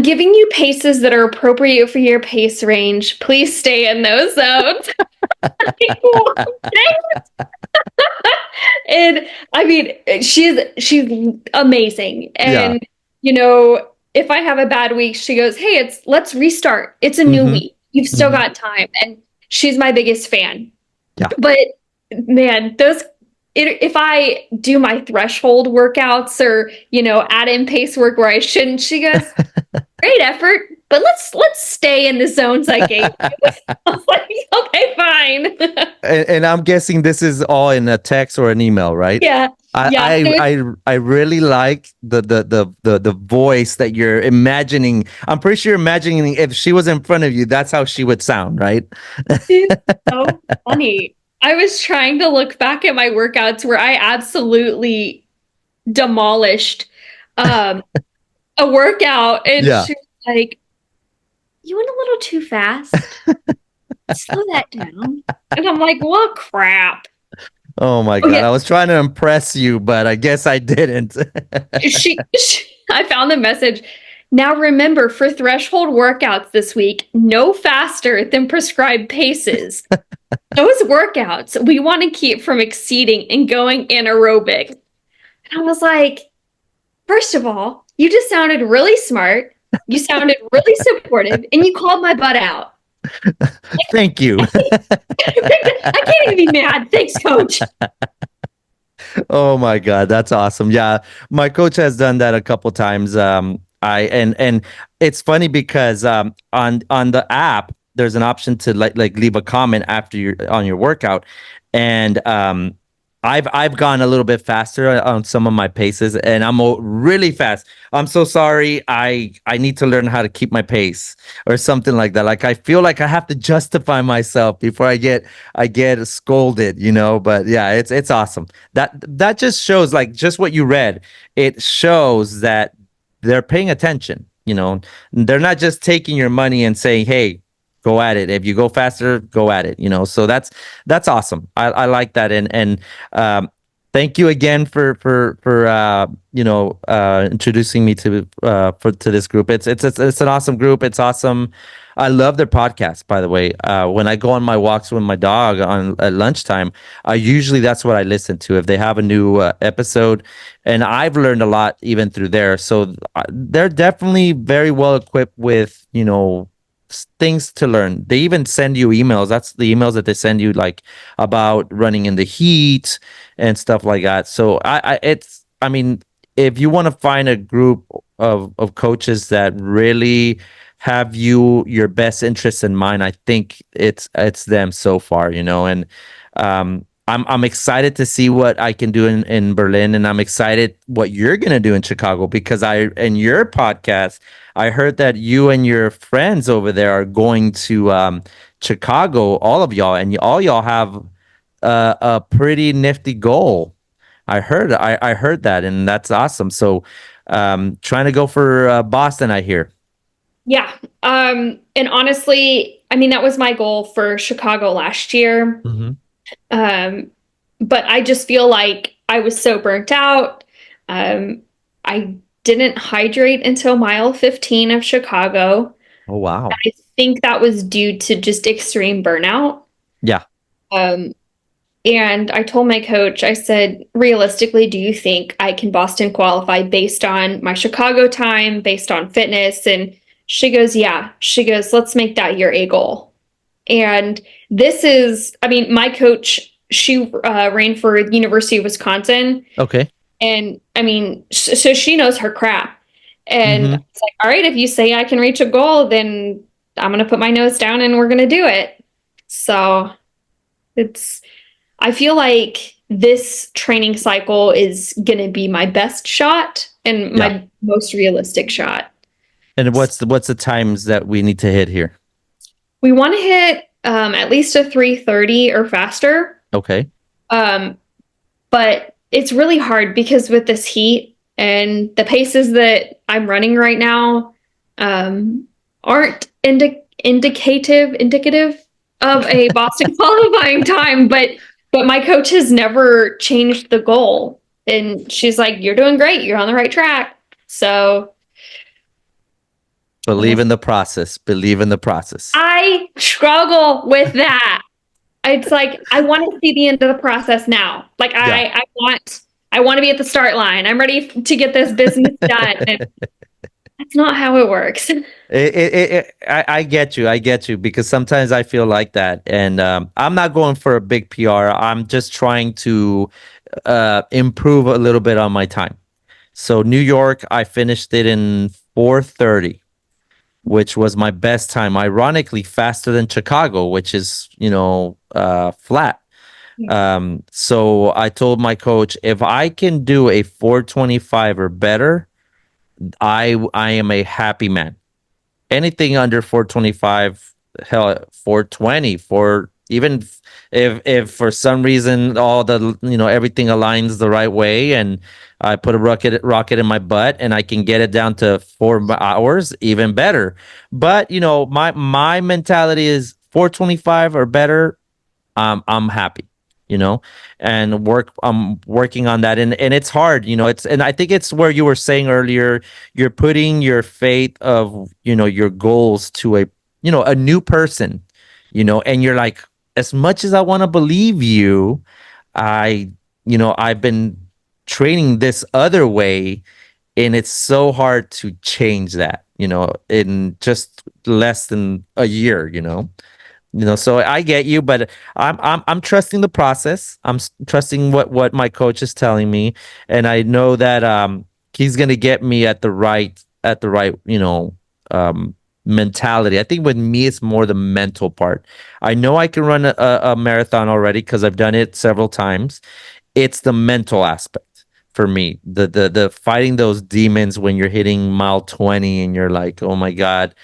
S2: giving you paces that are appropriate for your pace range. Please stay in those zones." And I mean, she's amazing.
S1: Yeah.
S2: And if I have a bad week, she goes, "Hey, let's restart. It's a new
S1: Mm-hmm.
S2: week. You've still
S1: Mm-hmm.
S2: got time." And she's my biggest fan.
S1: Yeah.
S2: But man, those if I do my threshold workouts or, add in pace work where I shouldn't, she goes, great effort, but let's stay in the zones I gave you. I was like, okay, fine.
S1: And I'm guessing this is all in a text or an email, right?
S2: Yeah.
S1: I
S2: Yeah.
S1: I really like the voice that you're imagining. I'm pretty sure you're imagining if she was in front of you, that's how she would sound, right?
S2: It's so funny. I was trying to look back at my workouts where I absolutely demolished um, a workout, and
S1: Yeah.
S2: she was like, "You went a little too fast. Slow that down." And I'm like, "Well, crap."
S1: Oh my
S2: Oh
S1: God.
S2: yeah,
S1: I was trying to impress you, but I guess I didn't.
S2: I found the message. Now remember, for threshold workouts this week, no faster than prescribed paces. Those workouts we want to keep from exceeding and going anaerobic. And I was like, first of all, you just sounded really smart. You sounded really supportive, and you called my butt out.
S1: Thank you.
S2: I can't even be mad. Thanks, coach.
S1: Oh my God, that's awesome. Yeah, my coach has done that a couple times. And it's funny because on the app there's an option to like leave a comment after your on your workout, and I've gone a little bit faster on some of my paces, and I'm really fast. I'm so sorry. I need to learn how to keep my pace or something like that. Like I feel like I have to justify myself before I get scolded, But yeah, it's awesome. That just shows like just what you read. It shows that they're paying attention. They're not just taking your money and saying, "Hey, go at it. If you go faster, go at it." So that's awesome. I like that, and thank you again for introducing me to this group. It's an awesome group. It's awesome. I love their podcast, by the way. When I go on my walks with my dog at lunchtime, I usually that's what I listen to if they have a new episode, and I've learned a lot even through there. So they're definitely very well equipped with things to learn. They even send you emails. That's the emails that they send you, like about running in the heat and stuff like that. So I mean, if you want to find a group of coaches that really have your best interests in mind, I think it's them so far, and I'm excited to see what I can do in Berlin, and I'm excited what you're gonna do in Chicago, because in your podcast I heard that you and your friends over there are going to Chicago, all of y'all, and all y'all have a pretty nifty goal. I heard that, and that's awesome. So, trying to go for Boston, I hear.
S2: Yeah. And honestly, I mean, that was my goal for Chicago last year.
S1: Mm-hmm.
S2: But I just feel like I was so burnt out. I didn't hydrate until mile 15 of Chicago.
S1: Oh wow.
S2: I think that was due to just extreme burnout.
S1: Yeah.
S2: Um, and I told my coach, I said, realistically, do you think I can Boston qualify based on my Chicago time, based on fitness? And she goes, yeah. She goes, let's make that your A goal. And this is, I mean, my coach, she ran for University of Wisconsin.
S1: Okay.
S2: And I mean, so she knows her crap. And
S1: Mm-hmm.
S2: it's like, all right, if you say I can reach a goal, then I'm going to put my nose down and we're going to do it. So I feel like this training cycle is going to be my best shot and
S1: Yeah.
S2: my most realistic shot.
S1: And what's the times that we need to hit here?
S2: We want to hit at least a 3:30 or faster.
S1: Okay.
S2: But it's really hard because with this heat and the paces that I'm running right now aren't indicative of a Boston qualifying time, but my coach has never changed the goal. And she's like, you're doing great. You're on the right track. So
S1: Believe in the process. Believe in the process.
S2: I struggle with that. It's like, I want to see the end of the process now. Like
S1: Yeah.
S2: I want to be at the start line. I'm ready to get this business done. And That's not how it works.
S1: I get you. I get you because sometimes I feel like that, and I'm not going for a big PR. I'm just trying to improve a little bit on my time. So New York, I finished it in 4:30, which was my best time. Ironically, faster than Chicago, which is flat. So I told my coach if I can do a 4:25 or better, I am a happy man. Anything under 425, hell, 420, for even if for some reason all the everything aligns the right way and I put a rocket in my butt and I can get it down to 4 hours, even better. But my mentality is 425 or better. I'm happy, you know, and I'm working on that, and it's hard, and I think it's where you were saying earlier, you're putting your faith of your goals to a new person, and you're like, as much as I want to believe you, I I've been training this other way, and it's so hard to change that, in just less than a year, so I get you, but I'm trusting the process. Trusting what my coach is telling me, and I know that he's gonna get me at the right mentality. I think with me it's more the mental part. I know I can run a marathon already because I've done it several times. It's the mental aspect for me. The fighting those demons when you're hitting mile 20 and you're like, oh my God,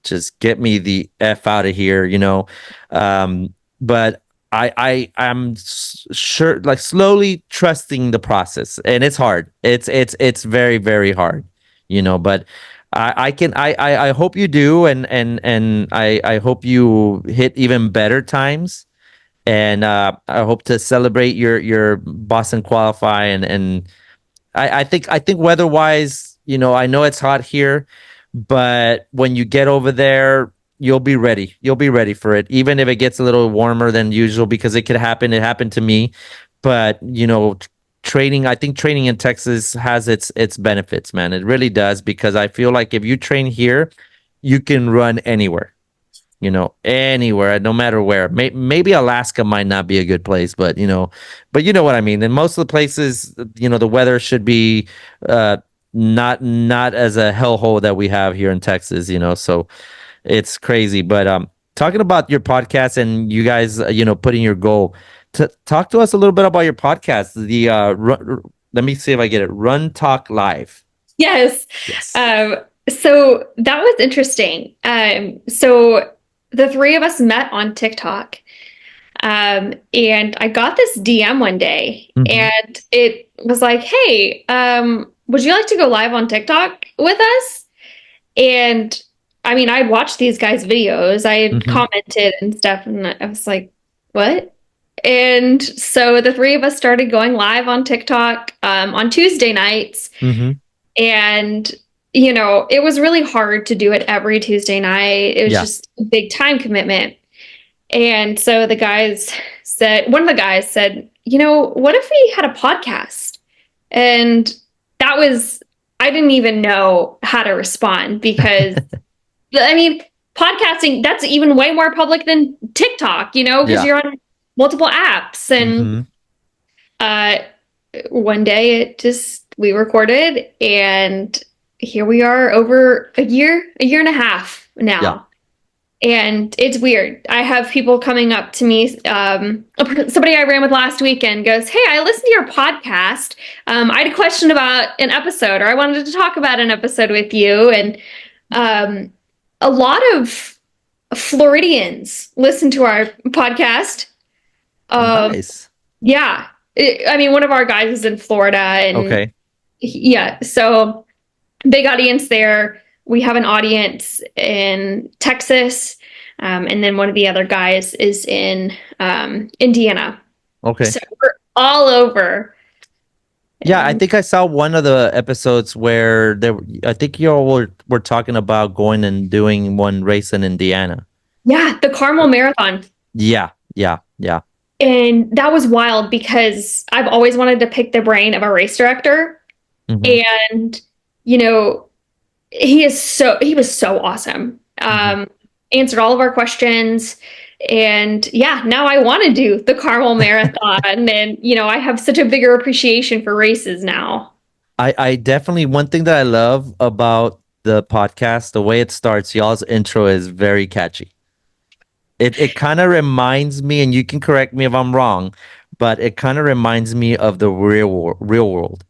S1: just get me the F out of here. But I'm sure, like, slowly trusting the process, and it's hard. It's very, very hard, but I hope you do, and I hope you hit even better times, and I hope to celebrate your Boston qualify, and I think weather wise, I know it's hot here, but when you get over there, you'll be ready. You'll be ready for it, even if it gets a little warmer than usual, because it could happen. It happened to me, but training. I think training in Texas has its benefits, man. It really does, because I feel like if you train here, you can run anywhere, anywhere, no matter where. Maybe Alaska might not be a good place, but you know what I mean. In most of the places, the weather should be not as a hellhole that we have here in Texas, so it's crazy. But talking about your podcast and you guys, putting your goal, talk to us a little bit about your podcast. Let me see if I get it. Run Talk Live.
S2: Yes.
S1: Yes.
S2: So that was interesting. So the three of us met on TikTok. And I got this DM one day, and it was like, hey, would you like to go live on TikTok with us? And I mean, I'd watched these guys' videos, I had commented and stuff, and I was like, what? And so the three of us started going live on TikTok on Tuesday nights. And, it was really hard to do it every Tuesday night. It was just a big time commitment. And so one of the guys said, what if we had a podcast? And I didn't even know how to respond, because I mean, podcasting, that's even way more public than TikTok, because you're on multiple apps. And one day we recorded, and here we are over a year and a half now.
S1: Yeah.
S2: And it's weird. I have people coming up to me. Somebody I ran with last weekend goes, hey, I listened to your podcast. I had a question about an episode, or I wanted to talk about an episode with you. And a lot of Floridians listen to our podcast.
S1: Nice.
S2: Yeah. I mean, one of our guys is in Florida. And
S1: Okay.
S2: Yeah. So big audience there. We have an audience in Texas, and then one of the other guys is in Indiana.
S1: Okay.
S2: So we're all over.
S1: Yeah, I think I saw one of the episodes where I think you all were talking about going and doing one race in Indiana.
S2: Yeah, the Carmel Marathon.
S1: Yeah.
S2: And that was wild, because I've always wanted to pick the brain of a race director. And, he was so awesome.
S1: Mhm.
S2: Answered all of our questions. And yeah, now I want to do the Carmel Marathon. And, I have such a bigger appreciation for races now.
S1: I definitely, one thing that I love about the podcast, the way it starts, y'all's intro is very catchy. It kind of reminds me, and you can correct me if I'm wrong, but it kind of reminds me of the real world.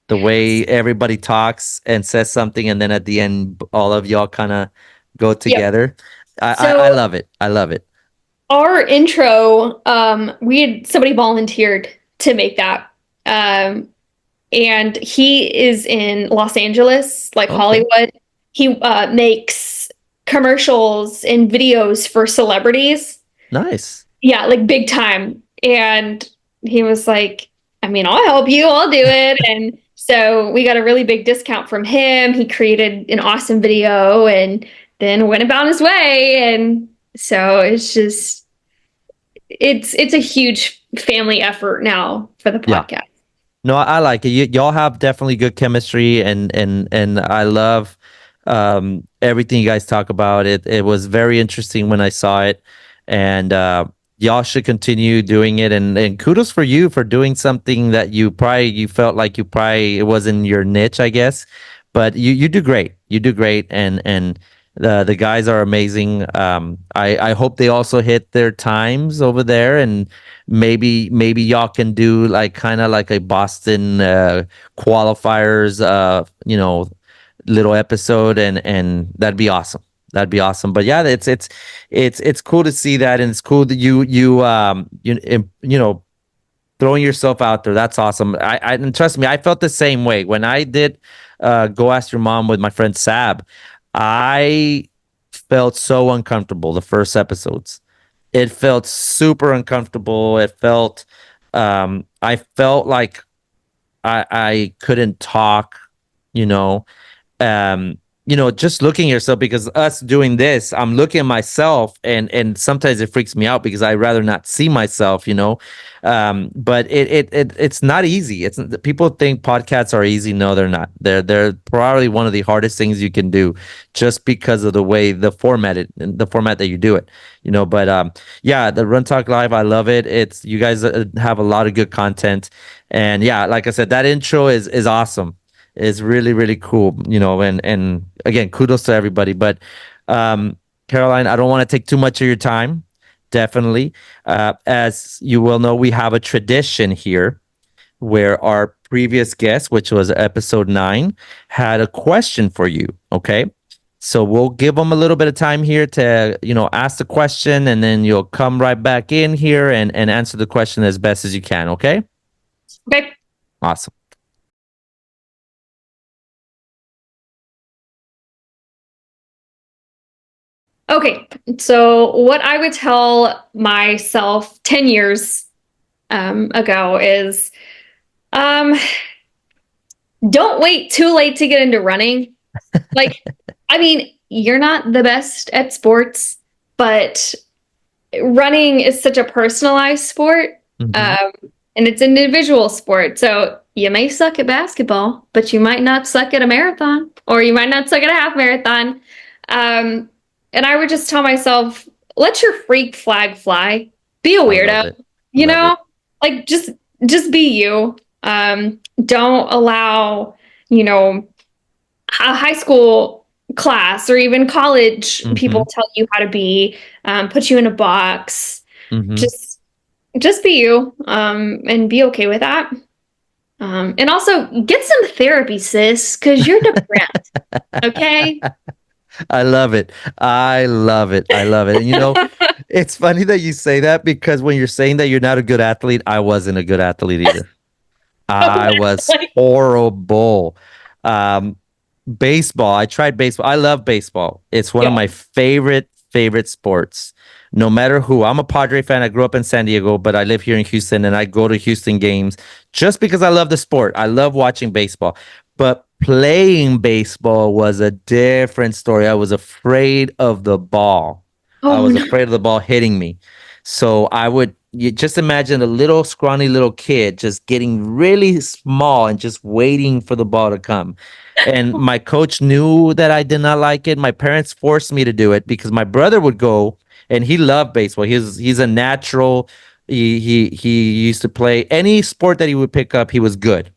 S1: The way everybody talks and says something, and then at the end, all of y'all kind of go
S2: Yep.
S1: together. I
S2: So
S1: love it. I love it.
S2: our intro, we had somebody volunteered to make that. And he is in Los Angeles, like
S1: Okay.
S2: Hollywood. He makes commercials and videos for celebrities.
S1: Nice.
S2: Yeah, like big time. And he was like, I mean, I'll help you, I'll do it. And so we got a really big discount from him. He created an awesome video and then went about his way. And so it's a huge family effort now for the
S1: Yeah.
S2: podcast.
S1: No, I like it. Y'all have definitely good chemistry, and I love everything you guys talk about. It was very interesting when I saw it, and y'all should continue doing it. And kudos for you for doing something that you felt like you probably it wasn't your niche, I guess, but you do great. You do great, and the guys are amazing. I hope they also hit their times over there, and maybe y'all can do like kind of like a Boston qualifiers little episode, and that'd be awesome. That'd be awesome. But yeah, it's cool to see that, and it's cool that you throwing yourself out there. That's awesome. And trust me, I felt the same way when I did Go Ask Your Mom with my friend Sab. I felt so uncomfortable the first episodes. It felt super uncomfortable. I felt like I couldn't talk, you know, um just looking at yourself, because us doing this, I'm looking at myself, and sometimes it freaks me out because I rather not see myself, but it's not easy. It's People think podcasts are easy. No, they're not. They're probably one of the hardest things you can do, just because of the way the format that you do it, but yeah, the Run Talk Live, I love it. It's You guys have a lot of good content, and yeah, like I said, that intro is awesome. Is really, really cool, and again, kudos to everybody. But Caroline, I don't want to take too much of your time. Definitely. As you will know, we have a tradition here where our previous guest, which was episode 9, had a question for you. Okay. So we'll give them a little bit of time here to, ask the question, and then you'll come right back in here and answer the question as best as you can. Okay.
S2: Okay.
S1: Awesome.
S2: Okay. So what I would tell myself 10 years ago is um, don't wait too late to get into running. Like, I mean, you're not the best at sports, but running is such a personalized sport.
S1: Hmm.
S2: Um, and it's an individual sport. So you may suck at basketball, but you might not suck at a marathon, or you might not suck at a half marathon. Um, and I would just tell myself, let your freak flag fly. Be a
S1: I love
S2: weirdo,
S1: it.
S2: you
S1: Love it.
S2: know? Like just be you. Don't allow, you know, a high school class or even college
S1: Hmm.
S2: people tell you how to be, put you in a box.
S1: Hmm.
S2: Just just be you, and be okay with that. And also get some therapy, sis, because you're depressed. Okay.
S1: I love it. I love it. I love it. And it's funny that you say that, because when you're saying that you're not a good athlete, I wasn't a good athlete either. I was
S2: Like,
S1: horrible. Um, Baseball. I tried baseball. I love baseball. It's one of
S2: yeah.
S1: my favorite sports. No matter who. I'm a Padre fan. I grew up in San Diego, but I live here in Houston, and I go to Houston games just because I love the sport. I love watching baseball. But playing baseball was a different story. I was afraid of the ball. I
S2: Oh
S1: was
S2: no.
S1: afraid of the ball hitting me. So I would, you just imagine a little scrawny little kid just getting really small and just waiting for the ball to come. And my coach knew that I did not like it. My parents forced me to do it because my brother would go and he loved baseball. He's a natural. He used to play any sport that he would pick up, he was good.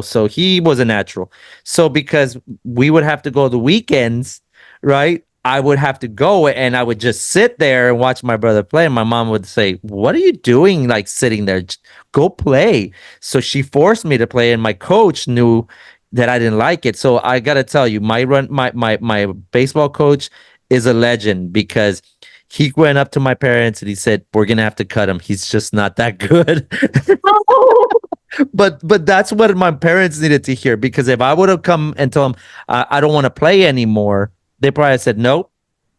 S1: So he was a natural. So because we would have to go the weekends, right? I would have to go and I would just sit there and watch my brother play. And my mom would say, "What are you doing? Like sitting there? Go play." So she forced me to play, and my coach knew that I didn't like it. So I gotta tell you, my baseball coach is a legend because he went up to my parents and he said, "We're gonna have to cut him. He's just not that good."
S2: Oh,
S1: But that's what my parents needed to hear because if I would have come and told them I don't want to play anymore, they probably said, "Nope,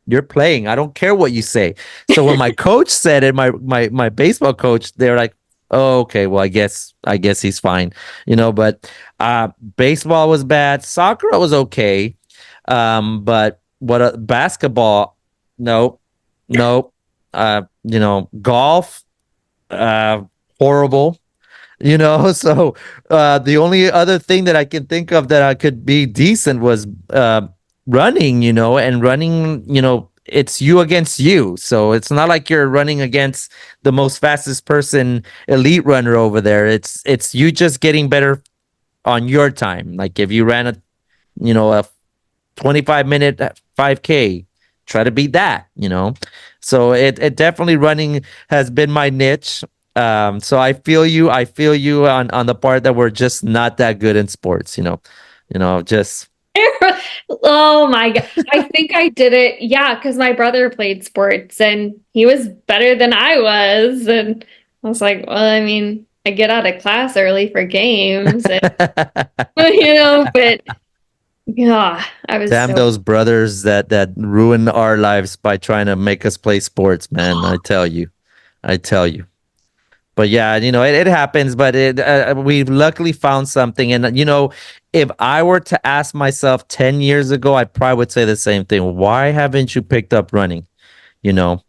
S1: you're playing. I don't care what you say." So when my coach said it, my baseball coach, they're like, "Oh, okay, well, I guess he's fine," But baseball was bad. Soccer was okay, but basketball, nope, nope. Golf, horrible. So the only other thing that I can think of that I could be decent was running, and running, it's you against you. So it's not like you're running against the most fastest person, elite runner over there. It's you just getting better on your time. Like if you ran a 25-minute 5K, try to beat that. So it definitely running has been my niche. So I feel you on the part that we're just not that good in sports. Just
S2: oh my God. I think I did it. Yeah, because my brother played sports and he was better than I was. And I was like, well, I mean, I get out of class early for games and but yeah, I was
S1: damn
S2: so
S1: those brothers that ruin our lives by trying to make us play sports, man. I tell you. But yeah, it happens. But we've luckily found something. And if I were to ask myself 10 years ago, I probably would say the same thing. Why haven't you picked up running? You know,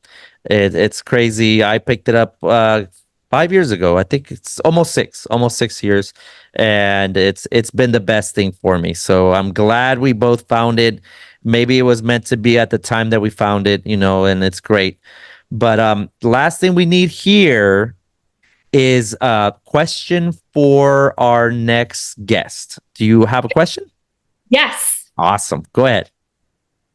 S1: it's crazy. I picked it up 5 years ago. I think it's almost 6 years, and it's been the best thing for me. So I'm glad we both found it. Maybe it was meant to be at the time that we found it, and it's great. But the last thing we need here is a question for our next guest. Do you have a question?
S2: yes.
S1: Awesome. Go ahead.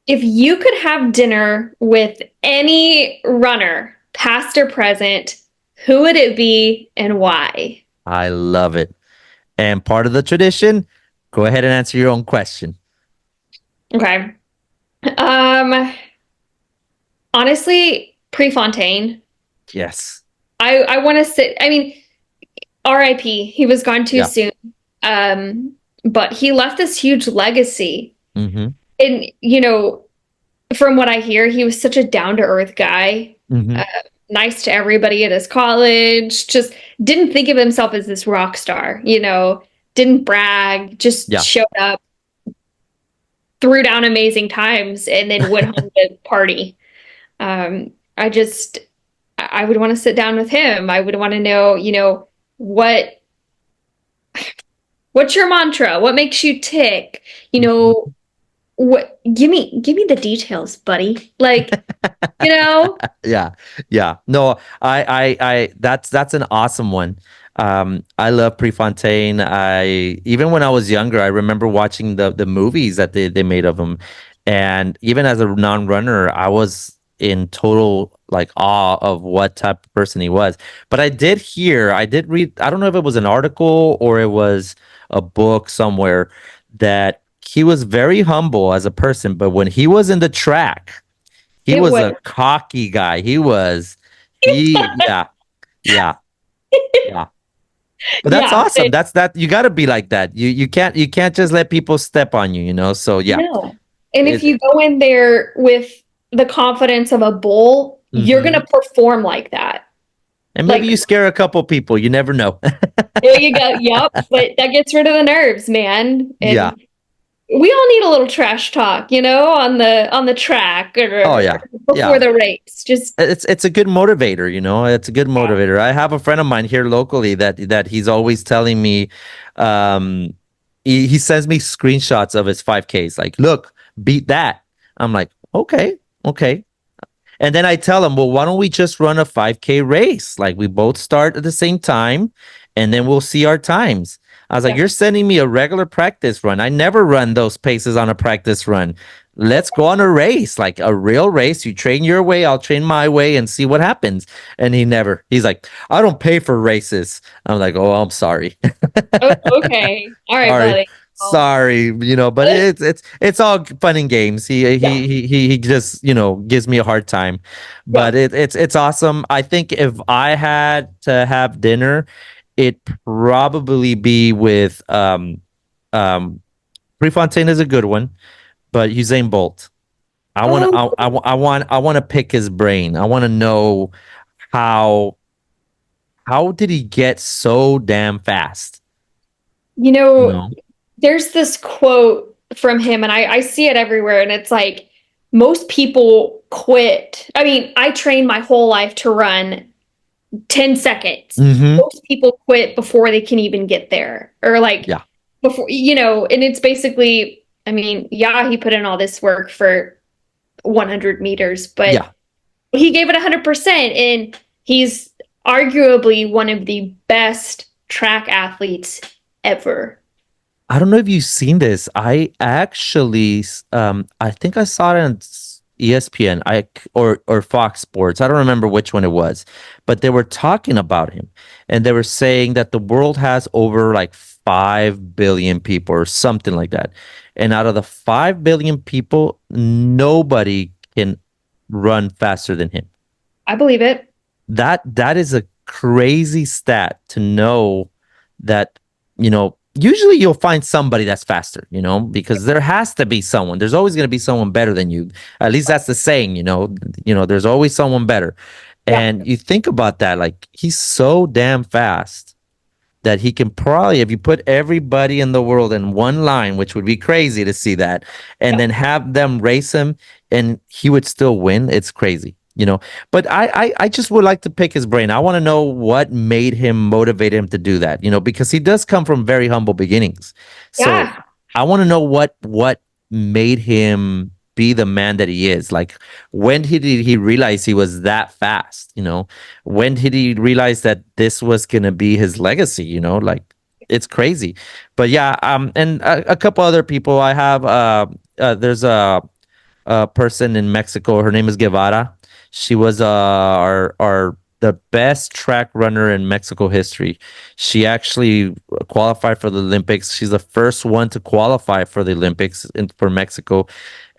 S2: If you could have dinner with any runner, past or present, who would it be and why?
S1: I love it. And part of the tradition, go ahead and answer your own question.
S2: Okay. Um, honestly, Prefontaine.
S1: Yes.
S2: I want to sit. I mean, R.I.P. He was gone too
S1: Yeah.
S2: soon. But he left this huge legacy.
S1: Mm-hmm.
S2: And from what I hear, he was such a down to earth guy.
S1: Mm-hmm.
S2: Nice to everybody at his college. Just didn't think of himself as this rock star. Didn't brag. Just
S1: Yeah.
S2: showed up, threw down amazing times, and then went home to party. I would want to sit down with him. I would want to know, what's your mantra? What makes you tick? What give me the details, buddy. Like,
S1: Yeah. Yeah. No, that's an awesome one. I love Prefontaine. Even when I was younger, I remember watching the movies that they made of him. And even as a non-runner, I was in total like awe of what type of person he was. But I did read, I don't know if it was an article or it was a book somewhere, that he was very humble as a person, but when he was in the track, he
S2: it
S1: was
S2: was
S1: a cocky guy. Yeah, yeah, yeah. But that's
S2: yeah,
S1: awesome. That you got to be like that. You can't just let people step on you. So yeah.
S2: no. And if
S1: It,
S2: you go in there with the confidence of a bull, you're
S1: Mhm.
S2: gonna perform like that.
S1: And maybe
S2: Like,
S1: you scare a couple people. You never know.
S2: there you go. Yep. But that gets rid of the nerves, man.
S1: Yeah.
S2: And we all need a little trash talk, on the track
S1: Oh
S2: or
S1: yeah,
S2: before
S1: yeah.
S2: the race. Just
S1: It's a good motivator, it's a good
S2: yeah,
S1: motivator. I have a friend of mine here locally that he's always telling me, um he sends me screenshots of his 5Ks, like, look, beat that. I'm like, okay, okay. And then I tell him, well, why don't we just run a 5K race? Like, we both start at the same time and then we'll see our times. I was like,
S2: yeah,
S1: you're sending me a regular practice run. I never run those paces on a practice run. Let's go on a race, like a real race. You train your way, I'll train my way and see what happens. And he's like, I don't pay for races. I'm like, oh, I'm sorry.
S2: oh, okay, all right,
S1: Sorry.
S2: buddy. Well,
S1: Sorry, but it's all fun and games.
S2: yeah,
S1: He just, gives me a hard time.
S2: yeah.
S1: But it's awesome. I think if I had to have dinner, it probably be with um Prefontaine is a good one, but Usain Bolt. I want to
S2: Oh,
S1: I want to pick his brain. I want to know how how did he get so damn fast,
S2: you
S1: you
S2: know,
S1: know?
S2: there's this quote from him, and I see it everywhere, and it's like most people quit. I mean, I trained my whole life to run 10 seconds.
S1: Mhm.
S2: Most people quit before they can even get there, or like
S1: Yeah.
S2: before, and it's basically, I mean, yeah, he put in all this work for 100 meters, but
S1: Yeah.
S2: he gave it 100%, and he's arguably one of the best track athletes ever.
S1: I don't know if you've seen this. I actually, I think I saw it on ESPN, or Fox Sports. I don't remember which one it was, but they were talking about him, and they were saying that the world has over like 5 billion people or something like that, and out of the 5 billion people, nobody can run faster than him.
S2: I believe it.
S1: That is a crazy stat to know that, usually you'll find somebody that's faster, because there has to be someone. There's always going to be someone better than you. At least that's the saying, there's always someone better.
S2: Yeah.
S1: And you think about that, like, he's so damn fast that he can probably, if you put everybody in the world in one line, which would be crazy to see that, and
S2: Yeah.
S1: then have them race him and he would still win. It's crazy, But I just would like to pick his brain. I want to know what made him, motivate him to do that, because he does come from very humble beginnings. So
S2: Yeah.
S1: I want to know what made him be the man that he is. Like, when did he realize he was that fast? When did he realize that this was gonna be his legacy? Like, it's crazy. But yeah, and a couple other people. I have there's a person in Mexico. Her name is Guevara. She was our the best track runner in Mexico history. She actually qualified for the Olympics. She's the first one to qualify for the Olympics for Mexico,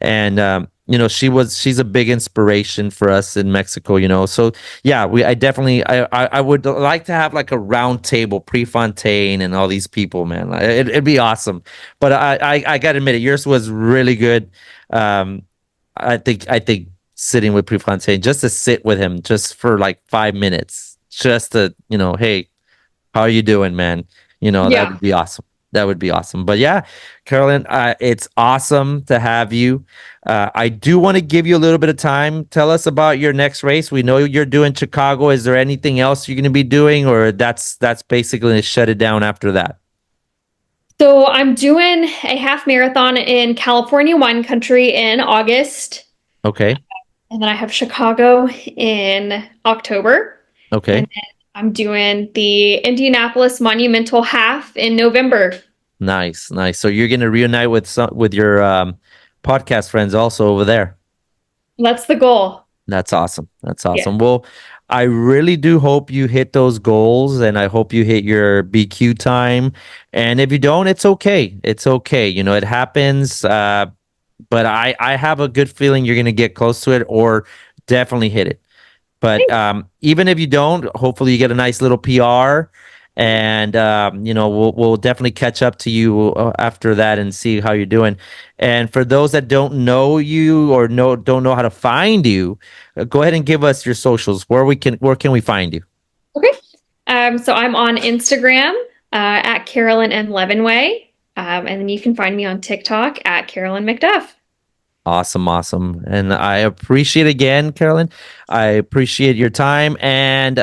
S1: and she's a big inspiration for us in Mexico. So yeah, I definitely I would like to have like a round table, Prefontaine and all these people, man. It'd be awesome. But I gotta admit it, yours was really good. Um, I think sitting with Prefontaine, just to sit with him just for like 5 minutes, just to, hey, how are you doing, man? That
S2: Yeah.
S1: would be awesome. That would be awesome. But yeah, Carolyn, it's awesome to have you. I do want to give you a little bit of time. Tell us about your next race. We know you're doing Chicago. Is there anything else you're going to be doing, or that's basically to shut it down after that?
S2: So I'm doing a half marathon in California wine country in August.
S1: Okay.
S2: And then I have Chicago in October. And
S1: Okay.
S2: then I'm doing the Indianapolis Monumental Half in November.
S1: Nice. Nice. So you're going to reunite with your podcast friends also over there.
S2: That's the goal.
S1: That's awesome. That's
S2: Yeah.
S1: awesome. Well, I really do hope you hit those goals, and I hope you hit your BQ time. And if you don't, it's okay. It's okay. It happens. But I have a good feeling you're going to get close to it, or definitely hit it. But even if you don't, hopefully you get a nice little PR, and we'll definitely catch up to you after that and see how you're doing. And for those that don't know you or don't know how to find you, go ahead and give us your socials. Where can we find you?
S2: Okay. So I'm on Instagram at Carolyn and Levinway. And then you can find me on TikTok at Carolyn McDuff.
S1: Awesome, awesome. And I appreciate again, Carolyn. I appreciate your time and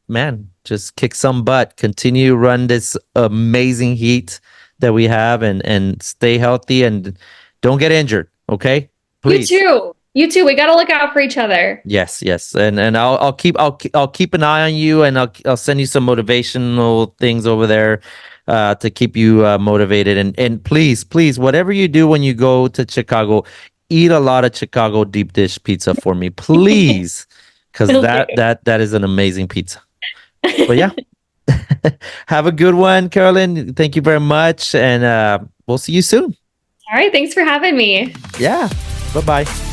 S1: man, just kick some butt. Continue run this amazing heat that we have and stay healthy and don't get injured, okay? Please.
S2: You too. You too. We got to look out for each other.
S1: Yes, yes. And I'll keep an eye on you and I'll send you some motivational things over there to keep you motivated and please whatever you do when you go to Chicago, eat a lot of Chicago deep dish pizza for me, please, because that is an amazing pizza. But yeah, have a good one, Carolyn. Thank you very much, and we'll see you soon.
S2: All right. Thanks for having me.
S1: Yeah, bye bye.